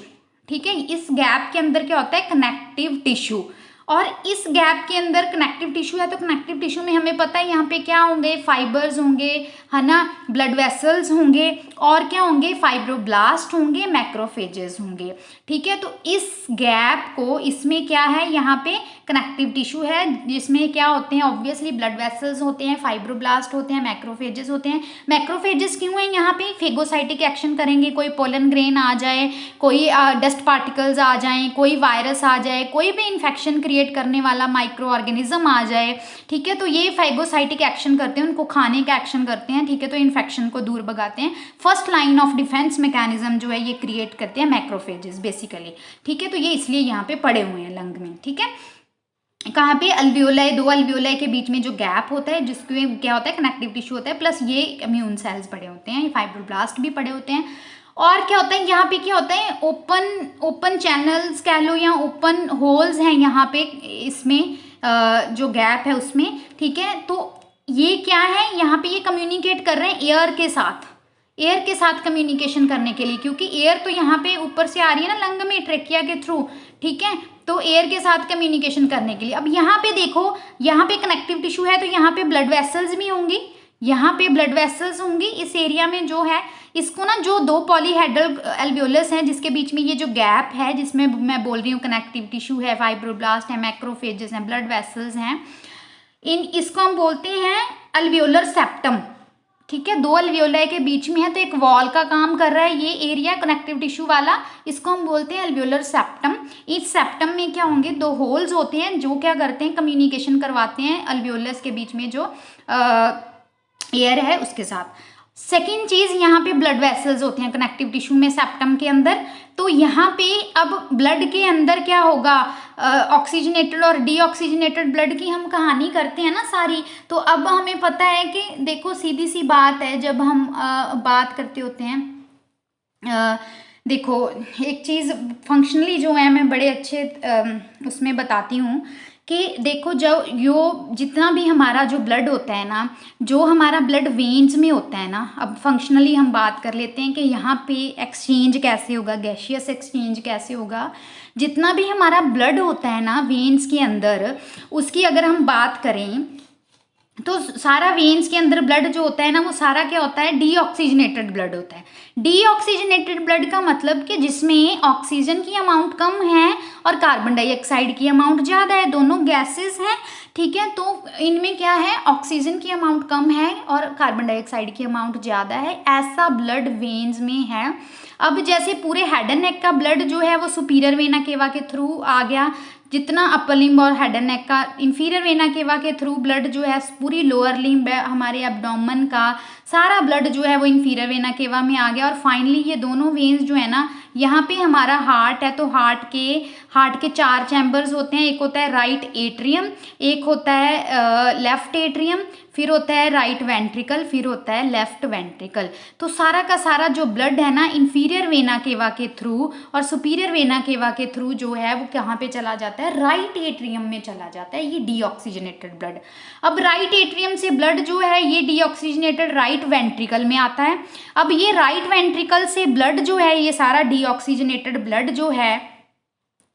ठीक है। इस गैप के अंदर क्या होता है, कनेक्टिव टिश्यू। और इस गैप के अंदर कनेक्टिव टिश्यू है, तो कनेक्टिव टिश्यू में हमें पता है यहाँ पे क्या होंगे, फाइबर्स होंगे, है ना, ब्लड वेसल्स होंगे, और क्या होंगे, फाइब्रोब्लास्ट होंगे, मैक्रोफेजेस होंगे, ठीक है। तो इस गैप को, इसमें क्या है, यहाँ पे कनेक्टिव टिश्यू है जिसमें क्या होते हैं, ऑब्वियसली ब्लड वेसल्स होते हैं, फाइब्रोब्लास्ट होते हैं, मैक्रोफेजेस होते हैं। मैक्रोफेजेस क्यों है यहाँ पे, फेगोसाइटिक एक्शन करेंगे, कोई पोलन ग्रेन आ जाए, कोई डस्ट पार्टिकल्स आ जाएं, कोई वायरस आ जाए, कोई भी इन्फेक्शन क्रिएट करने वाला माइक्रो ऑर्गेनिज्म आ जाए, ठीक है, तो ये फाइगोसाइटिक एक्शन करते हैं, उनको खाने का एक्शन करते हैं, ठीक है, तो इन्फेक्शन को दूर भगाते हैं। First line of defence mechanism जो है ये क्रिएट करते हैं मैक्रोफेजेस बेसिकली, ठीक है। तो ये इसलिए यहाँ पे पड़े हुए हैं लंग में, ठीक है। कहाँ पे, अल्वियोलाई, दो अल्वियोलाई के बीच में जो गैप होता है जिसमें क्या होता है, कनेक्टिव टिश्यू होता है, प्लस ये इम्यून सेल्स पड़े होते हैं, फाइब्रोब्लास्ट भी पड़े होते हैं। और क्या होता है यहाँ पे, क्या होता है, ओपन चैनल्स कह लो या ओपन होल्स हैं यहाँ पे, इसमें जो गैप है उसमें, ठीक है। तो ये क्या है, यहाँ पे ये कम्युनिकेट कर रहे हैं एयर के साथ कम्युनिकेशन करने के लिए, क्योंकि एयर तो यहाँ पे ऊपर से आ रही है ना लंग में, ट्रेकिया के थ्रू, ठीक है, तो एयर के साथ कम्युनिकेशन करने के लिए। अब यहाँ पे देखो, यहाँ पे कनेक्टिव टिश्यू है तो यहाँ पे ब्लड वेसल्स भी होंगी, यहाँ पे ब्लड वेसल्स होंगी इस एरिया में जो है। इसको ना, जो दो पॉलीहेड्रल एल्वियोलस हैं जिसके बीच में ये जो गैप है, जिसमें मैं बोल रही हूँ कनेक्टिव टिश्यू है, फाइब्रोब्लास्ट है, मैक्रोफेजेस हैं, ब्लड वेसल्स हैं, इसको हम बोलते हैं अल्वियोलर सेप्टम, ठीक है। दो अल्वियोलाई के बीच में है तो एक वॉल का काम कर रहा है ये एरिया कनेक्टिव टिश्यू वाला, इसको हम बोलते हैं अल्वियोलर सेप्टम। इस सेप्टम में क्या होंगे, दो होल्स होते हैं जो क्या करते हैं, कम्युनिकेशन करवाते हैं अल्वियोलस के बीच में जो एयर है उसके साथ। सेकेंड चीज, यहाँ पे ब्लड वेसल्स होते हैं कनेक्टिव टिश्यू में, सेप्टम के अंदर। तो यहाँ पे अब ब्लड के अंदर क्या होगा, ऑक्सीजनेटेड और डीऑक्सीजनेटेड ब्लड की हम कहानी करते हैं ना सारी। तो अब हमें पता है कि देखो सीधी सी बात है, जब हम बात करते होते हैं, देखो एक चीज़ फंक्शनली जो है मैं बड़े अच्छे उसमें बताती हूँ कि देखो जितना भी हमारा जो ब्लड होता है ना, जो हमारा ब्लड वेन्स में होता है ना, अब फंक्शनली हम बात कर लेते हैं कि यहाँ पे एक्सचेंज कैसे होगा, गैशियस एक्सचेंज कैसे होगा। जितना भी हमारा ब्लड होता है ना वेन्स के अंदर, उसकी अगर हम बात करें तो सारा वेन्स के अंदर ब्लड जो होता है ना, वो सारा क्या होता है, डीऑक्सीजनेटेड ब्लड होता है। डीऑक्सीजनेटेड ब्लड का मतलब कि जिसमें ऑक्सीजन की अमाउंट कम है और कार्बन डाइऑक्साइड की अमाउंट ज़्यादा है, दोनों गैसेस हैं, ठीक है। तो इनमें क्या है, ऑक्सीजन की अमाउंट कम है और कार्बन डाइऑक्साइड की अमाउंट ज़्यादा है, ऐसा ब्लड वेन्स में है। अब जैसे पूरे हेड एंड नेक का ब्लड जो है वो सुपीरियर वेना केवा के थ्रू आ गया, जितना अपर लिम्ब और हेड एंड नेक का इंफीरियर वेना केवा के थ्रू ब्लड जो है, पूरी लोअर लिम्ब हमारे एब्डोमेन का सारा ब्लड जो है वो इंफीरियर वेना केवा में आ गया। और फाइनली ये दोनों वेन्स जो है ना, यहाँ पे हमारा हार्ट है तो हार्ट के 4 चैम्बर्स होते हैं, एक होता है राइट एट्रियम, एक होता है लेफ्ट एट्रियम, फिर होता है राइट वेंट्रिकल, फिर होता है लेफ्ट वेंट्रिकल। तो सारा का सारा जो ब्लड है ना, इंफीरियर वेना केवा के थ्रू और सुपीरियर वेना केवा के थ्रू जो है वो कहाँ पे चला जाता है, राइट एट्रियम में चला जाता है, ये डीऑक्सीजनेटेड ब्लड। अब राइट एट्रियम से ब्लड जो है ये डीऑक्सीजनेटेड राइट वेंट्रिकल में आता है। अब ये राइट वेंट्रिकल से ब्लड जो है, ये सारा डीऑक्सीजनेटेड ब्लड जो है,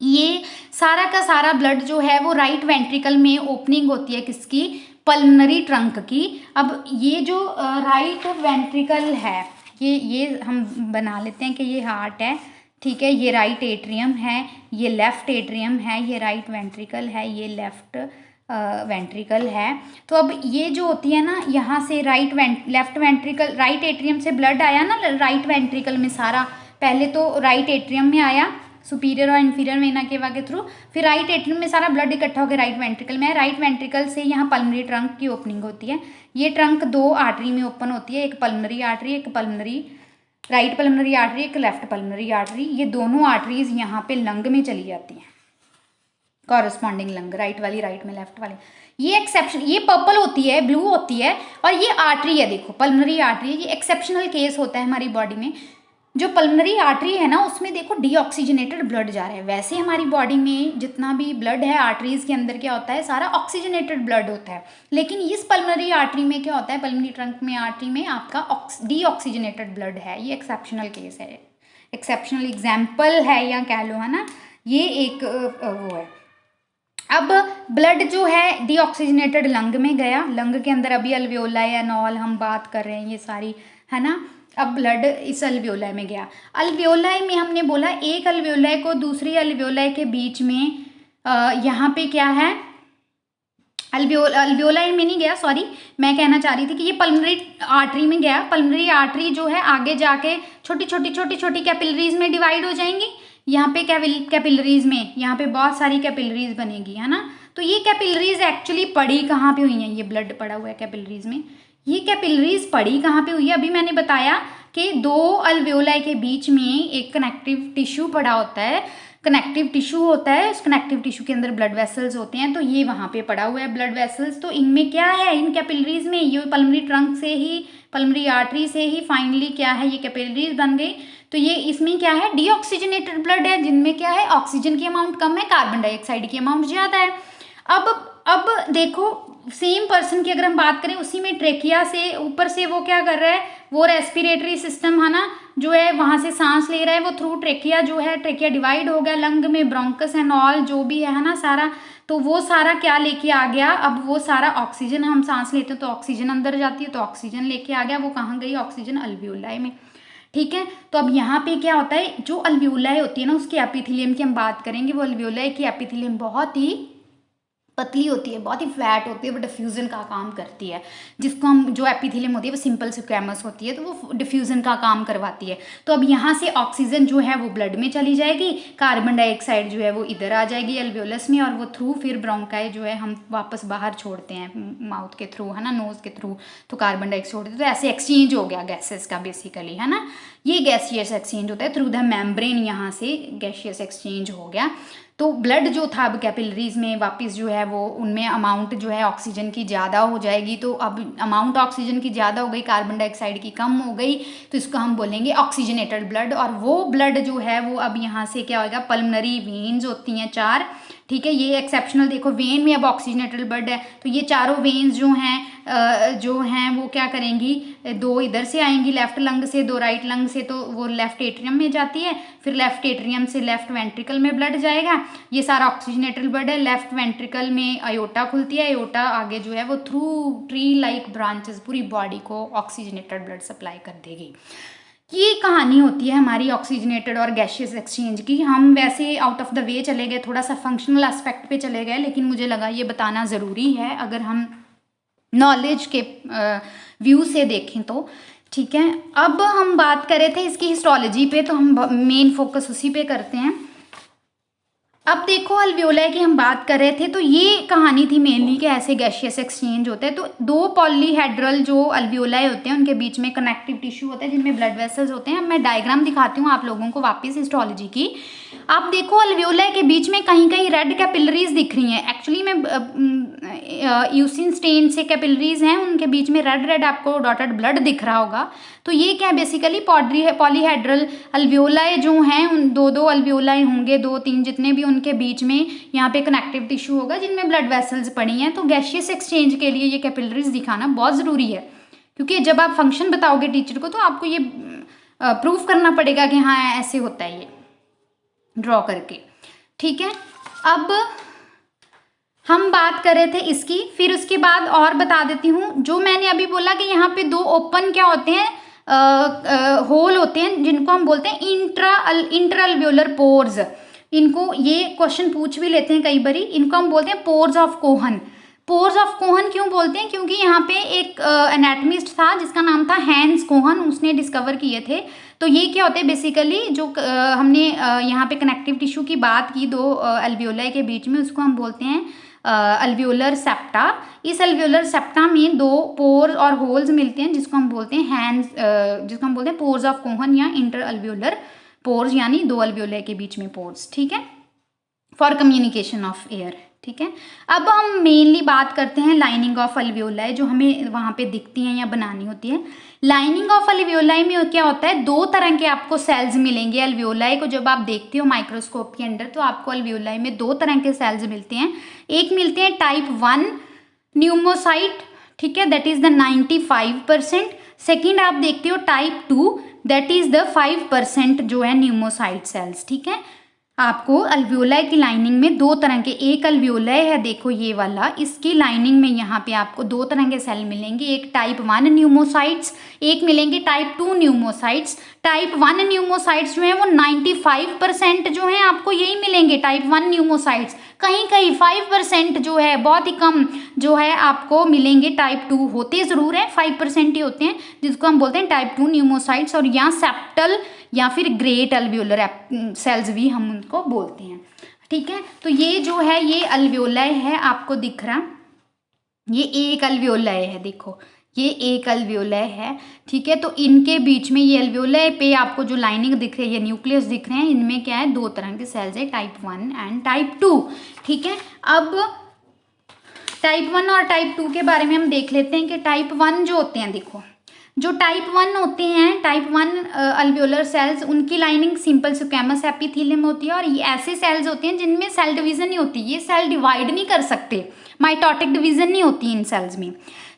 ये सारा का सारा ब्लड जो है वो राइट वेंट्रिकल में ओपनिंग होती है किसकी, पल्मनरी ट्रंक की। अब ये जो राइट वेंट्रिकल है, ये हम बना लेते हैं कि ये हार्ट है, ठीक है, ये राइट एट्रियम है, ये लेफ्ट एट्रियम है, ये राइट वेंट्रिकल है, ये लेफ्ट वेंट्रिकल है। तो अब ये जो होती है ना, यहाँ से लेफ्ट वेंट्रिकल, राइट एट्रियम से ब्लड आया ना राइट वेंट्रिकल में सारा, पहले तो राइट एट्रियम में आया सुपीरियर और इन्फीरियर वेना केवा के थ्रू, फिर राइट एट्रियम में सारा ब्लड इकट्ठा होकर राइट वेंट्रिकल में है। राइट वेंट्रिकल से यहाँ पल्मनरी ट्रंक की ओपनिंग होती है। ये ट्रंक 2 आर्टरी में ओपन होती है, एक पल्मनरी आर्टरी, एक पल्मनरी राइट पल्मनरी आर्टरी, एक लेफ्ट पल्मनरी आर्टरी। ये दोनों आर्टरीज यहाँ पे लंग में चली जाती हैं, कॉरस्पॉन्डिंग लंग, राइट वाली राइट में, लेफ्ट वाली। ये एक्सेप्शन, ये पर्पल होती है, ब्लू होती है, और ये आर्टरी है, देखो पल्मनरी आर्टरी है। ये एक्सेप्शनल केस होता है हमारी बॉडी में। जो पल्मनरी आर्टरी है ना, उसमें देखो डीऑक्सीजनेटेड ब्लड जा रहा है। वैसे हमारी बॉडी में जितना भी ब्लड है आर्टरीज के अंदर क्या होता है, सारा ऑक्सीजनेटेड ब्लड होता है। लेकिन इस पल्मनरी आर्टरी में क्या होता है, पल्मनरी ट्रंक में आर्टरी में आपका डीऑक्सीजनेटेड ब्लड है। ये एक्सेप्शनल केस है, एक्सेप्शनल एग्जाम्पल है या कह लो, है ना, ये एक वो है। अब ब्लड जो है डीऑक्सीजनेटेड लंग में गया, लंग के अंदर अभी अल्वियोलाई एंड ऑल हम बात कर रहे हैं ये सारी, है ना। अब ब्लड इस अल्वियोलाई में गया। अल्वियोलाई में हमने बोला एक अल्वियोलाई को दूसरी अल्वियोलाई के बीच में यहाँ पे क्या है, अल्वियोलाई में नहीं गया, सॉरी, मैं कहना चाह रही थी कि ये पल्मनरी आर्टरी में गया। पल्मनरी आर्टरी जो है आगे जाके छोटी छोटी कैपिलरीज में डिवाइड हो जाएंगी। यहाँ पे कैपिलरीज में यहाँ पे बहुत सारी कैपिलरीज बनेगी, है ना। तो ये कैपिलरीज एक्चुअली पड़ी कहाँ पे हुई हैं, ये ब्लड पड़ा हुआ है कैपिलरीज में। ये कैपिलरीज पड़ी कहाँ पे हुई है, अभी मैंने बताया कि 2 अल्वियोलाई के बीच में एक कनेक्टिव टिश्यू पड़ा होता है, कनेक्टिव टिश्यू होता है। उस कनेक्टिव टिश्यू के अंदर ब्लड वेसल्स होते हैं, तो ये वहाँ पे पड़ा हुआ है ब्लड वेसल्स। तो इनमें क्या है, इन कैपिलरीज में, ये पल्मनरी ट्रंक से ही, पल्मनरी आर्टरी से ही फाइनली क्या है, ये कैपिलरीज बन गई। तो ये इसमें क्या है, डीऑक्सीजनेटेड ब्लड है, जिनमें क्या है, ऑक्सीजन की अमाउंट कम है, कार्बन डाइऑक्साइड की अमाउंट ज़्यादा है। अब देखो सेम पर्सन की अगर हम बात करें, उसी में ट्रेकिया से ऊपर से वो क्या कर रहा है, वो रेस्पिरेटरी सिस्टम, है ना, जो है वहाँ से सांस ले रहा है, वो थ्रू ट्रेकिया जो है, ट्रेकिया डिवाइड हो गया लंग में, ब्रोंकस एंड ऑल जो भी है ना सारा, तो वो सारा क्या लेके आ गया, अब वो सारा ऑक्सीजन, हम सांस लेते हैं तो ऑक्सीजन अंदर जाती है, तो ऑक्सीजन लेके आ गया। वो कहाँ गई, ऑक्सीजन अल्वियोलाई में, ठीक है। तो अब यहाँ पे क्या होता है, जो अल्वियोलाई होती है ना, उसकी एपिथेलियम की हम बात करेंगे। वो अल्वियोलाई की एपिथेलियम बहुत ही पतली होती है, बहुत ही फ्लैट होती है, वो डिफ्यूज़न का काम करती है। जिसको हम, जो एपिथेलियम होती है वो सिंपल स्क्वैमस होती है, तो वो डिफ्यूज़न का काम करवाती है। तो अब यहाँ से ऑक्सीजन जो है वो ब्लड में चली जाएगी, कार्बन डाइऑक्साइड जो है वो इधर आ जाएगी अल्वियोलस में, और वो थ्रू फिर ब्रोंकाई जो है हम वापस बाहर छोड़ते हैं माउथ के थ्रू, है ना, नोज़ के थ्रू, तो कार्बन डाइऑक्साइड छोड़ते हैं। तो ऐसे एक्सचेंज हो गया गैसेस का बेसिकली, है ना। ये गैसियस एक्सचेंज होता है थ्रू द मेम्ब्रेन, यहाँ से गैसियस एक्सचेंज हो गया। तो ब्लड जो था अब कैपिलरीज में वापस जो है वो, उनमें अमाउंट जो है ऑक्सीजन की ज़्यादा हो जाएगी। तो अब अमाउंट ऑक्सीजन की ज़्यादा हो गई, कार्बन डाइऑक्साइड की कम हो गई, तो इसको हम बोलेंगे ऑक्सीजनेटेड ब्लड। और वो ब्लड जो है वो अब यहाँ से क्या होगा, पल्मनरी वेन्स होती हैं 4, ठीक है। ये एक्सेप्शनल, देखो वेन में अब ऑक्सीजनेटेड ब्लड है, तो ये चारों वेन्स जो हैं वो क्या करेंगी, 2 इधर से आएंगी लेफ्ट लंग से, 2 राइट लंग से, तो वो लेफ्ट एट्रियम में जाती है, फिर लेफ्ट एट्रियम से लेफ्ट वेंट्रिकल में ब्लड जाएगा। ये सारा ऑक्सीजनेटेड ब्लड है। लेफ्ट वेंट्रिकल में अयोटा खुलती है, अयोटा आगे जो है वो थ्रू ट्री लाइक ब्रांचेस पूरी बॉडी को ऑक्सीजनेटेड ब्लड सप्लाई कर देगी। ये कहानी होती है हमारी ऑक्सीजनेटेड और गैसियस एक्सचेंज की। हम वैसे आउट ऑफ द वे चले गए, थोड़ा सा फंक्शनल एस्पेक्ट पे चले गए, लेकिन मुझे लगा ये बताना ज़रूरी है अगर हम नॉलेज के व्यू से देखें तो, ठीक है। अब हम बात कर रहे थे इसकी हिस्टोलॉजी पे, तो हम मेन फोकस उसी पे करते हैं। अब देखो अल्वियोलाई की हम बात कर रहे थे, तो ये कहानी थी मेनली कि ऐसे गैसियस एक्सचेंज होते हैं। तो 2 पॉलीहेड्रल जो अल्वियोलाई होते हैं उनके बीच में कनेक्टिव टिश्यू होता है जिनमें ब्लड वेसल्स होते हैं। अब मैं डायग्राम दिखाती हूँ आप लोगों को वापस हिस्टोलॉजी की। आप देखो अल्वियोलाई के बीच में कहीं कहीं रेड कैपिलरीज दिख रही हैं। एक्चुअली में यूसिन स्टेन से कैपिलरीज हैं, उनके बीच में रेड आपको डॉटेड ब्लड दिख रहा होगा। तो ये क्या बेसिकली पॉलीहेड्रल अल्वियोलाई जो हैं, उन 2 अल्वियोलाई होंगे, 2-3 जितने भी, उनके बीच में यहाँ पे कनेक्टिव टिश्यू होगा जिनमें ब्लड वेसल्स पड़ी हैं। तो गैसियस एक्सचेंज के लिए ये कैपिलरीज दिखाना बहुत ज़रूरी है, क्योंकि जब आप फंक्शन बताओगे टीचर को तो आपको ये प्रूफ करना पड़ेगा कि हाँ ऐसे होता है, ये ड्रॉ करके, ठीक है। अब हम बात कर रहे थे इसकी, फिर उसके बाद और बता देती हूँ। जो मैंने अभी बोला कि यहाँ पे 2 ओपन क्या होते हैं, होल होते हैं, जिनको हम बोलते हैं इंट्राअल्वियोलर पोर्स। इनको ये क्वेश्चन पूछ भी लेते हैं कई बारी, इनको हम बोलते हैं pores of Kohn. Pores of Kohn क्यों बोलते हैं? क्योंकि यहाँ पे एक एनाटमिस्ट था जिसका नाम था हैंस कोहन, उसने डिस्कवर किए थे। तो ये क्या होते हैं बेसिकली, जो हमने यहाँ पे कनेक्टिव टिश्यू की बात की दो अल्वियोलाई के बीच में, उसको हम बोलते हैं अल्वियोलर सेप्टा। इस अल्वियोलर सेप्टा में दो पोर और होल्स मिलते हैं जिसको हम बोलते हैं हैंस, जिसको हम बोलते हैं पोर्स ऑफ कोहन या इंटर अल्वियोलर पोर्स, यानी दो अल्वियोलाई के बीच में पोर्स, ठीक है, फॉर कम्युनिकेशन ऑफ एयर, ठीक है। अब हम मेनली बात करते हैं लाइनिंग ऑफ अल्वियोलाई, जो हमें वहाँ पे दिखती हैं या बनानी होती है। लाइनिंग ऑफ अल्वियोलाई में क्या होता है, दो तरह के आपको सेल्स मिलेंगे। अल्वियोलाई को जब आप देखते हो माइक्रोस्कोप के अंदर तो आपको अल्वियोलाई में दो तरह के सेल्स मिलते हैं। एक मिलते हैं टाइप 1 न्यूमोसाइट, ठीक है, दैट इज द 95%। सेकेंड आप देखते हो टाइप 2, दैट इज द 5% जो है न्यूमोसाइट सेल्स, ठीक है। आपको अल्वियोलाई की लाइनिंग में दो तरह के, एक अल्वियोलाई है देखो ये वाला, इसकी लाइनिंग में यहाँ पे आपको दो तरह के सेल मिलेंगे, एक टाइप 1 न्यूमोसाइट्स, एक मिलेंगे टाइप 2 न्यूमोसाइट्स। टाइप 1 न्यूमोसाइट्स जो है वो 95% जो है आपको यही मिलेंगे टाइप 1 न्यूमोसाइट्स। कहीं कहीं 5% जो है, बहुत ही कम जो है आपको मिलेंगे टाइप 2, होते ज़रूर है 5% ही होते हैं, जिसको हम बोलते हैं टाइप 2 न्यूमोसाइट्स। और यहाँ सेप्टल या फिर ग्रेट अल्वियोलर सेल्स भी हम उनको बोलते हैं, ठीक है। तो ये जो है ये अल्वियोलाई है, आपको दिख रहा, ये एक अल्वियोलाई है, देखो ये एक अल्वियोलाई है, ठीक है। तो इनके बीच में ये अल्वियोलाई पे आपको जो लाइनिंग दिख रही है, ये न्यूक्लियस दिख रहे हैं, इनमें क्या है, दो तरह के सेल्स है, टाइप 1 एंड टाइप 2, ठीक है। अब टाइप 1 और टाइप 2 के बारे में हम देख लेते हैं कि टाइप 1 जो होते हैं, देखो जो टाइप 1 होते हैं, टाइप 1 अल्वियोलर सेल्स, उनकी लाइनिंग सिंपल स्क्वैमस एपिथेलियम होती है। और ये ऐसे सेल्स होते हैं जिनमें सेल डिवीजन नहीं होती, ये सेल डिवाइड नहीं कर सकते, माइटोटिक डिवीजन नहीं होती इन सेल्स में।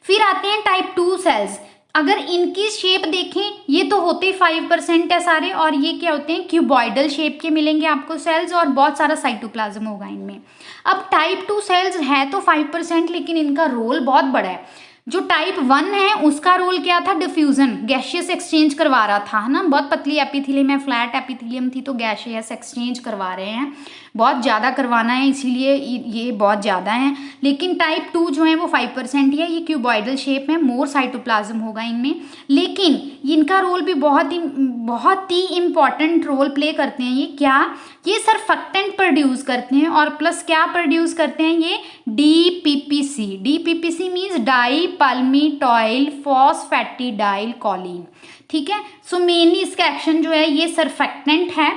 फिर आते हैं टाइप 2 सेल्स, अगर इनकी शेप देखें, ये तो होते 5% है सारे, और ये क्या होते हैं, क्यूबॉइडल शेप के मिलेंगे आपको सेल्स, और बहुत सारा साइटोप्लाज्म होगा इनमें। अब टाइप 2 सेल्स है तो 5%, लेकिन इनका रोल बहुत बड़ा है। जो टाइप 1 है उसका रोल क्या था, डिफ्यूजन, गैशियस एक्सचेंज करवा रहा था, है ना, बहुत पतली एपिथेलियम है, फ्लैट एपिथेलियम थी तो गैशियस एक्सचेंज करवा रहे हैं, बहुत ज़्यादा करवाना है इसीलिए ये बहुत ज़्यादा है। लेकिन टाइप 2 जो है वो 5% ही है, ये क्यूबॉइडल शेप में, मोर साइटोप्लाज्म होगा इनमें, लेकिन इनका रोल भी बहुत ही इंपॉर्टेंट रोल प्ले करते हैं। ये क्या, ये सर्फेक्टेंट प्रोड्यूस करते हैं, और प्लस क्या प्रोड्यूस करते हैं, ये DPPC। DPPC means di palmitoyl phosphatidyl choline, ठीक है। सो मेनली इसका एक्शन जो है ये सर्फेक्टेंट है।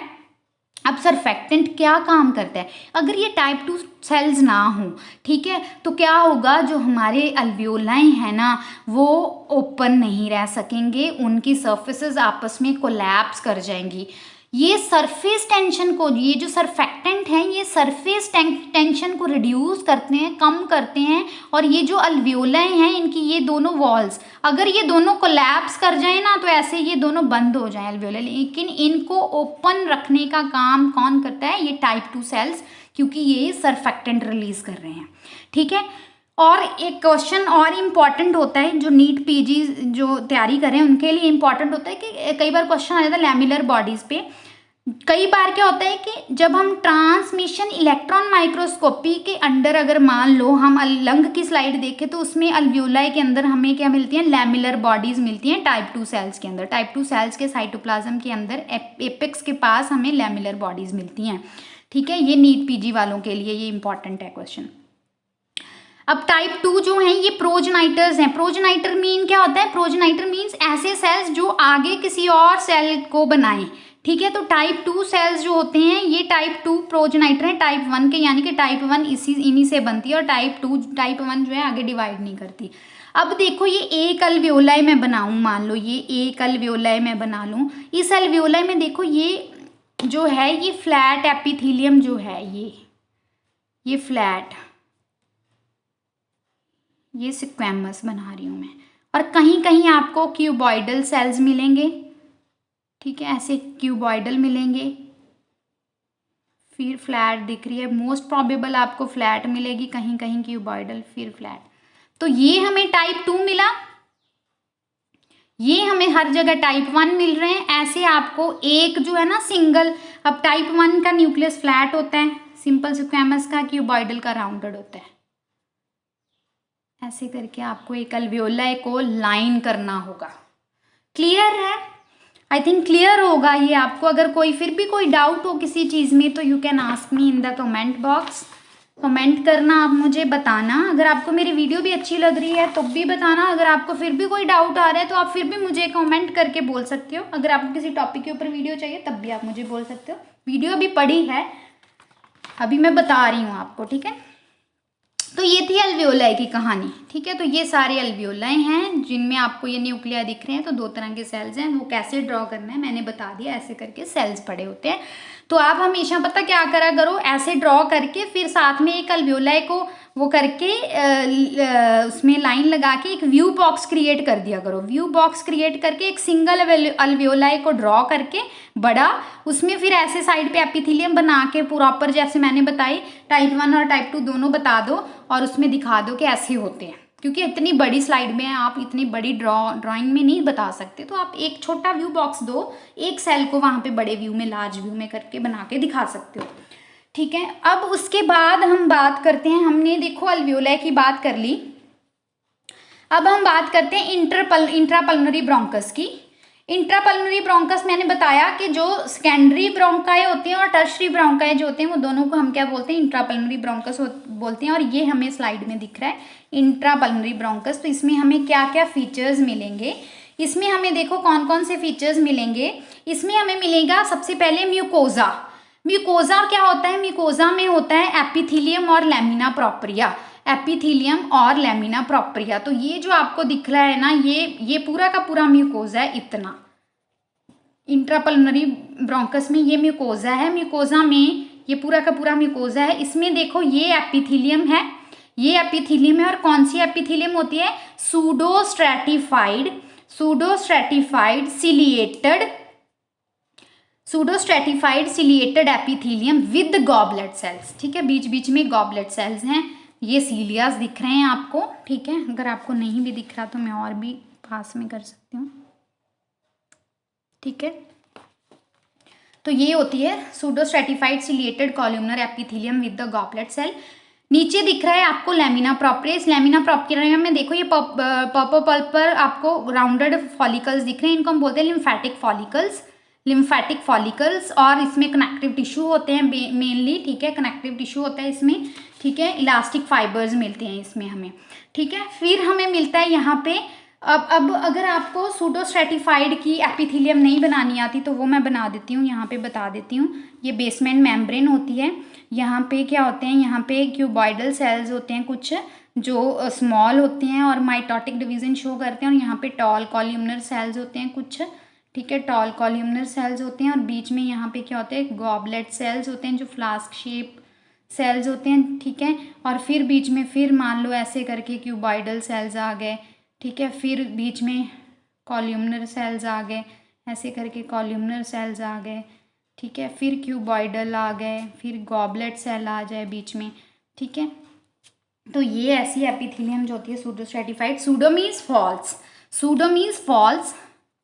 अब सर्फेक्टेंट क्या काम करता है, अगर ये टाइप 2 सेल्स ना हो, ठीक है, तो क्या होगा, जो हमारे अल्वियोलाई है ना वो ओपन नहीं रह सकेंगे, उनकी सर्फेसेस आपस में कोलैप्स कर जाएंगी। ये सरफेस टेंशन को, ये जो सर्फेक्टेंट हैं ये सरफेस टेंशन को रिड्यूस करते हैं, कम करते हैं, और ये जो अल्वियोलाई हैं इनकी ये दोनों वॉल्स, अगर ये दोनों कोलैप्स कर जाए ना तो ऐसे ये दोनों बंद हो जाएं अल्वियोलाई, लेकिन इनको ओपन रखने का काम कौन करता है, ये टाइप 2 सेल्स, क्योंकि ये सर्फेक्टेंट रिलीज कर रहे हैं, ठीक है। और एक क्वेश्चन और इम्पॉर्टेंट होता है, जो नीट पीजी जो तैयारी करें उनके लिए इम्पॉर्टेंट होता है कि कई बार क्वेश्चन आ जाता है लैमिलर बॉडीज़ पे। कई बार क्या होता है कि जब हम ट्रांसमिशन इलेक्ट्रॉन माइक्रोस्कोपी के अंडर, अगर मान लो हम लंग की स्लाइड देखें तो उसमें अल्वियोलाई के अंदर हमें क्या मिलती हैं, लैमिलर बॉडीज़ मिलती हैं टाइप 2 सेल्स के अंदर। टाइप 2 सेल्स के साइटोप्लाज्म के अंदर एपेक्स के पास हमें लैमिलर बॉडीज़ मिलती हैं, ठीक है। ये नीट पीजी वालों के लिए ये इंपॉर्टेंट है क्वेश्चन। अब टाइप 2 जो हैं ये प्रोजेनाइटर्स हैं। प्रोजेनाइटर मीन क्या होता है, प्रोजेनाइटर मीन्स ऐसे सेल्स जो आगे किसी और सेल को बनाएं, ठीक है। तो टाइप 2 सेल्स जो होते हैं ये टाइप 2 प्रोजेनाइटर हैं टाइप 1 के, यानी कि टाइप 1 इन्हीं से बनती है, और टाइप 1 जो है आगे डिवाइड नहीं करती। अब देखो ये एक अल्वियोलाई मैं बनाऊं, मान लो ये एक अल्वियोलाई मैं बना लूं, इस अल्वियोलाई में देखो ये जो है ये फ्लैट एपिथेलियम जो है, ये फ्लैट, ये स्क्वैमस बना रही हूँ मैं, और कहीं कहीं आपको क्यूबॉइडल सेल्स मिलेंगे, ठीक है, ऐसे क्यूबॉइडल मिलेंगे, फिर फ्लैट दिख रही है, मोस्ट प्रोबेबल आपको फ्लैट मिलेगी, कहीं कहीं क्यूबॉइडल, फिर फ्लैट। तो ये हमें टाइप 2 मिला, ये हमें हर जगह टाइप 1 मिल रहे हैं। ऐसे आपको एक जो है ना सिंगल, अब टाइप 1 का न्यूक्लियस फ्लैट होता है, सिंपल स्क्वैमस का क्यूबॉइडल का राउंडेड होता है, ऐसे करके आपको एक अल्वियोलाई को लाइन करना होगा। क्लियर है? आई थिंक क्लियर होगा ये आपको। अगर कोई फिर भी कोई डाउट हो किसी चीज़ में तो you can ask me in the comment box. Comment करना, आप मुझे बताना। अगर आपको मेरी वीडियो भी अच्छी लग रही है तो भी बताना। अगर आपको फिर भी कोई डाउट आ रहा है तो आप फिर भी मुझे कमेंट करके बोल सकते हो। अगर आपको किसी टॉपिक के ऊपर वीडियो चाहिए तब भी आप मुझे बोल सकते हो। वीडियो अभी पड़ी है, अभी मैं बता रही हूँ आपको, ठीक है। तो ये थी अल्वियोलाई की कहानी, ठीक है। तो ये सारे अल्वियोलाई हैं जिनमें आपको ये न्यूक्लिया दिख रहे हैं। तो दो तरह के सेल्स हैं, वो कैसे ड्रॉ करना है मैंने बता दिया। ऐसे करके सेल्स पड़े होते हैं। तो आप हमेशा पता क्या करा करो, ऐसे ड्रॉ करके फिर साथ में एक अल्वियोलाई को वो करके उसमें लाइन लगा के एक व्यू बॉक्स क्रिएट कर दिया करो। व्यू बॉक्स क्रिएट करके एक सिंगल अल्वियोलाई को ड्रॉ करके बड़ा, उसमें फिर ऐसे साइड पे एपिथेलियम बना के प्रॉपर जैसे मैंने बताई टाइप 1 और टाइप 2 दोनों बता दो और उसमें दिखा दो कि ऐसे होते हैं। क्योंकि इतनी बड़ी स्लाइड में आप इतनी बड़ी ड्राइंग में नहीं बता सकते, तो आप एक छोटा व्यू बॉक्स दो, एक सेल को वहाँ पे बड़े व्यू में लार्ज व्यू में करके बना के दिखा सकते हो, ठीक है। अब उसके बाद हम बात करते हैं, हमने देखो अल्वियोलाई की बात कर ली। अब हम बात करते हैं इंट्रापल्मोनरी ब्रोंकस की। इंट्रापल्मोनरी ब्रोंकस मैंने बताया कि जो सेकेंडरी ब्रोंकाई होते हैं और टर्शरी ब्रोंकाई जो होते हैं वो दोनों को हम क्या बोलते हैं, इंट्रापल्मोनरी ब्रोंकस बोलते हैं। और ये हमें स्लाइड में दिख रहा है इंट्रापल्मोनरी ब्रोंकस। तो इसमें हमें क्या क्या फीचर्स मिलेंगे, इसमें हमें देखो कौन कौन से फीचर्स मिलेंगे। इसमें हमें मिलेगा सबसे पहले म्यूकोजा। म्यूकोजा क्या होता है, म्यूकोजा में होता है एपिथेलियम और लैमिना प्रोप्रिया। एपिथेलियम और लैमिना प्रोप्रिया, तो ये जो आपको दिख रहा है ना, ये पूरा का पूरा म्यूकोजा है। इतना इंट्रापल्मोनरी ब्रोंकस में ये म्यूकोजा है। म्यूकोजा में ये पूरा का पूरा म्यूकोजा है। इसमें देखो ये एपिथेलियम है, ये एपिथेलियम है। और कौन सी एपिथेलियम होती है, pseudostratified ciliated epithelium with goblet cells, ठीक है। बीच बीच में गॉबलेट सेल्स हैं। ये सीलियास दिख रहे हैं आपको, ठीक है। अगर आपको नहीं भी दिख रहा तो मैं और भी पास में कर सकती हूँ, ठीक है। तो ये होती है pseudostratified ciliated columnar epithelium with the goblet cell. नीचे दिख रहा है आपको लैमिना प्रोप्रिया। इस लैमिना प्रोप्रिया में देखो ये पर्पल पल्प पर आपको राउंडेड फॉलिकल्स दिख रहे हैं। इनको हम बोलते हैं लिम्फेटिक फॉलिकल्स। और इसमें कनेक्टिव टिश्यू होते हैं मेनली, ठीक है। कनेक्टिव टिश्यू होता है इसमें, ठीक है। इलास्टिक फाइबर्स मिलते हैं इसमें हमें, ठीक है। फिर हमें मिलता है यहाँ पे अब अगर आपको सूडोस्ट्रेटिफाइड की एपिथेलियम नहीं बनानी आती तो वो मैं बना देती हूँ, यहाँ पे बता देती हूँ। ये बेसमेंट मेम्ब्रेन होती है। यहाँ पे क्या होते हैं, यहाँ पे क्यूबॉइडल सेल्स होते हैं कुछ जो स्मॉल होते हैं और माइटोटिक डिवीजन शो करते हैं। और यहाँ पे टॉल कॉल्यूमनर सेल्स होते हैं कुछ, ठीक है। टॉल कॉल्यूमनर सेल्स होते हैं। और बीच में यहाँ पे क्या होते हैं, गॉबलेट सेल्स होते हैं जो फ्लास्क शेप सेल्स होते हैं, ठीक है। और फिर बीच में फिर मान लो ऐसे करके क्यूबॉइडल सेल्स आ गए, ठीक है। फिर बीच में कॉल्यूमनर सेल्स आ गए, ऐसे करके कॉल्यूमनर सेल्स आ गए, ठीक है। फिर क्यूबॉइडल आ गए, फिर गॉबलेट सेल आ जाए बीच में, ठीक है। तो ये ऐसी एपिथेलियम जो होती है सूडोस्ट्रेटिफाइड। सूडो मीन्स फॉल्स,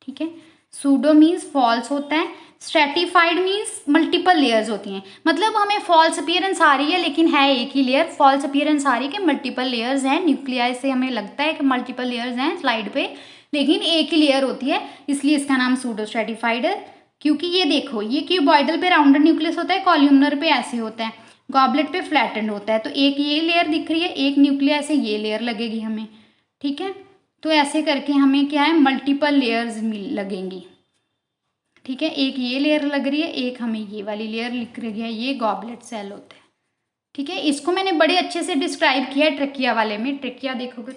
ठीक है। सूडो मीन्स फॉल्स होता है। स्ट्रेटिफाइड मीन्स मल्टीपल लेयर्स होती हैं। मतलब हमें फॉल्स अपीयरेंस आ रही है लेकिन है एक ही लेयर। फॉल्स अपीयरेंस आ रही है कि मल्टीपल लेयर्स हैं। न्यूक्लियाई से हमें लगता है कि मल्टीपल लेयर्स हैं स्लाइड पे, लेकिन एक ही लेयर होती है, इसलिए इसका नाम सूडोस्ट्रेटिफाइड है। क्योंकि ये देखो ये क्यूबॉइडल पे राउंडेड न्यूक्लियस होता है, कॉल्यूमनर पे ऐसे होता है, गॉबलेट पे फ्लैटेंड होता है। तो एक ये लेयर दिख रही है, एक न्यूक्लिया से ये लेयर लगेगी हमें, ठीक है। तो ऐसे करके हमें क्या है, मल्टीपल लेयर्स लगेंगी, ठीक है। एक ये लेयर लग रही है, एक हमें ये वाली लेयर लिख रही है, ये गॉबलेट सेल होते हैं, ठीक है। इसको मैंने बड़े अच्छे से डिस्क्राइब किया है ट्रेकिया वाले में। ट्रेकिया देखोगे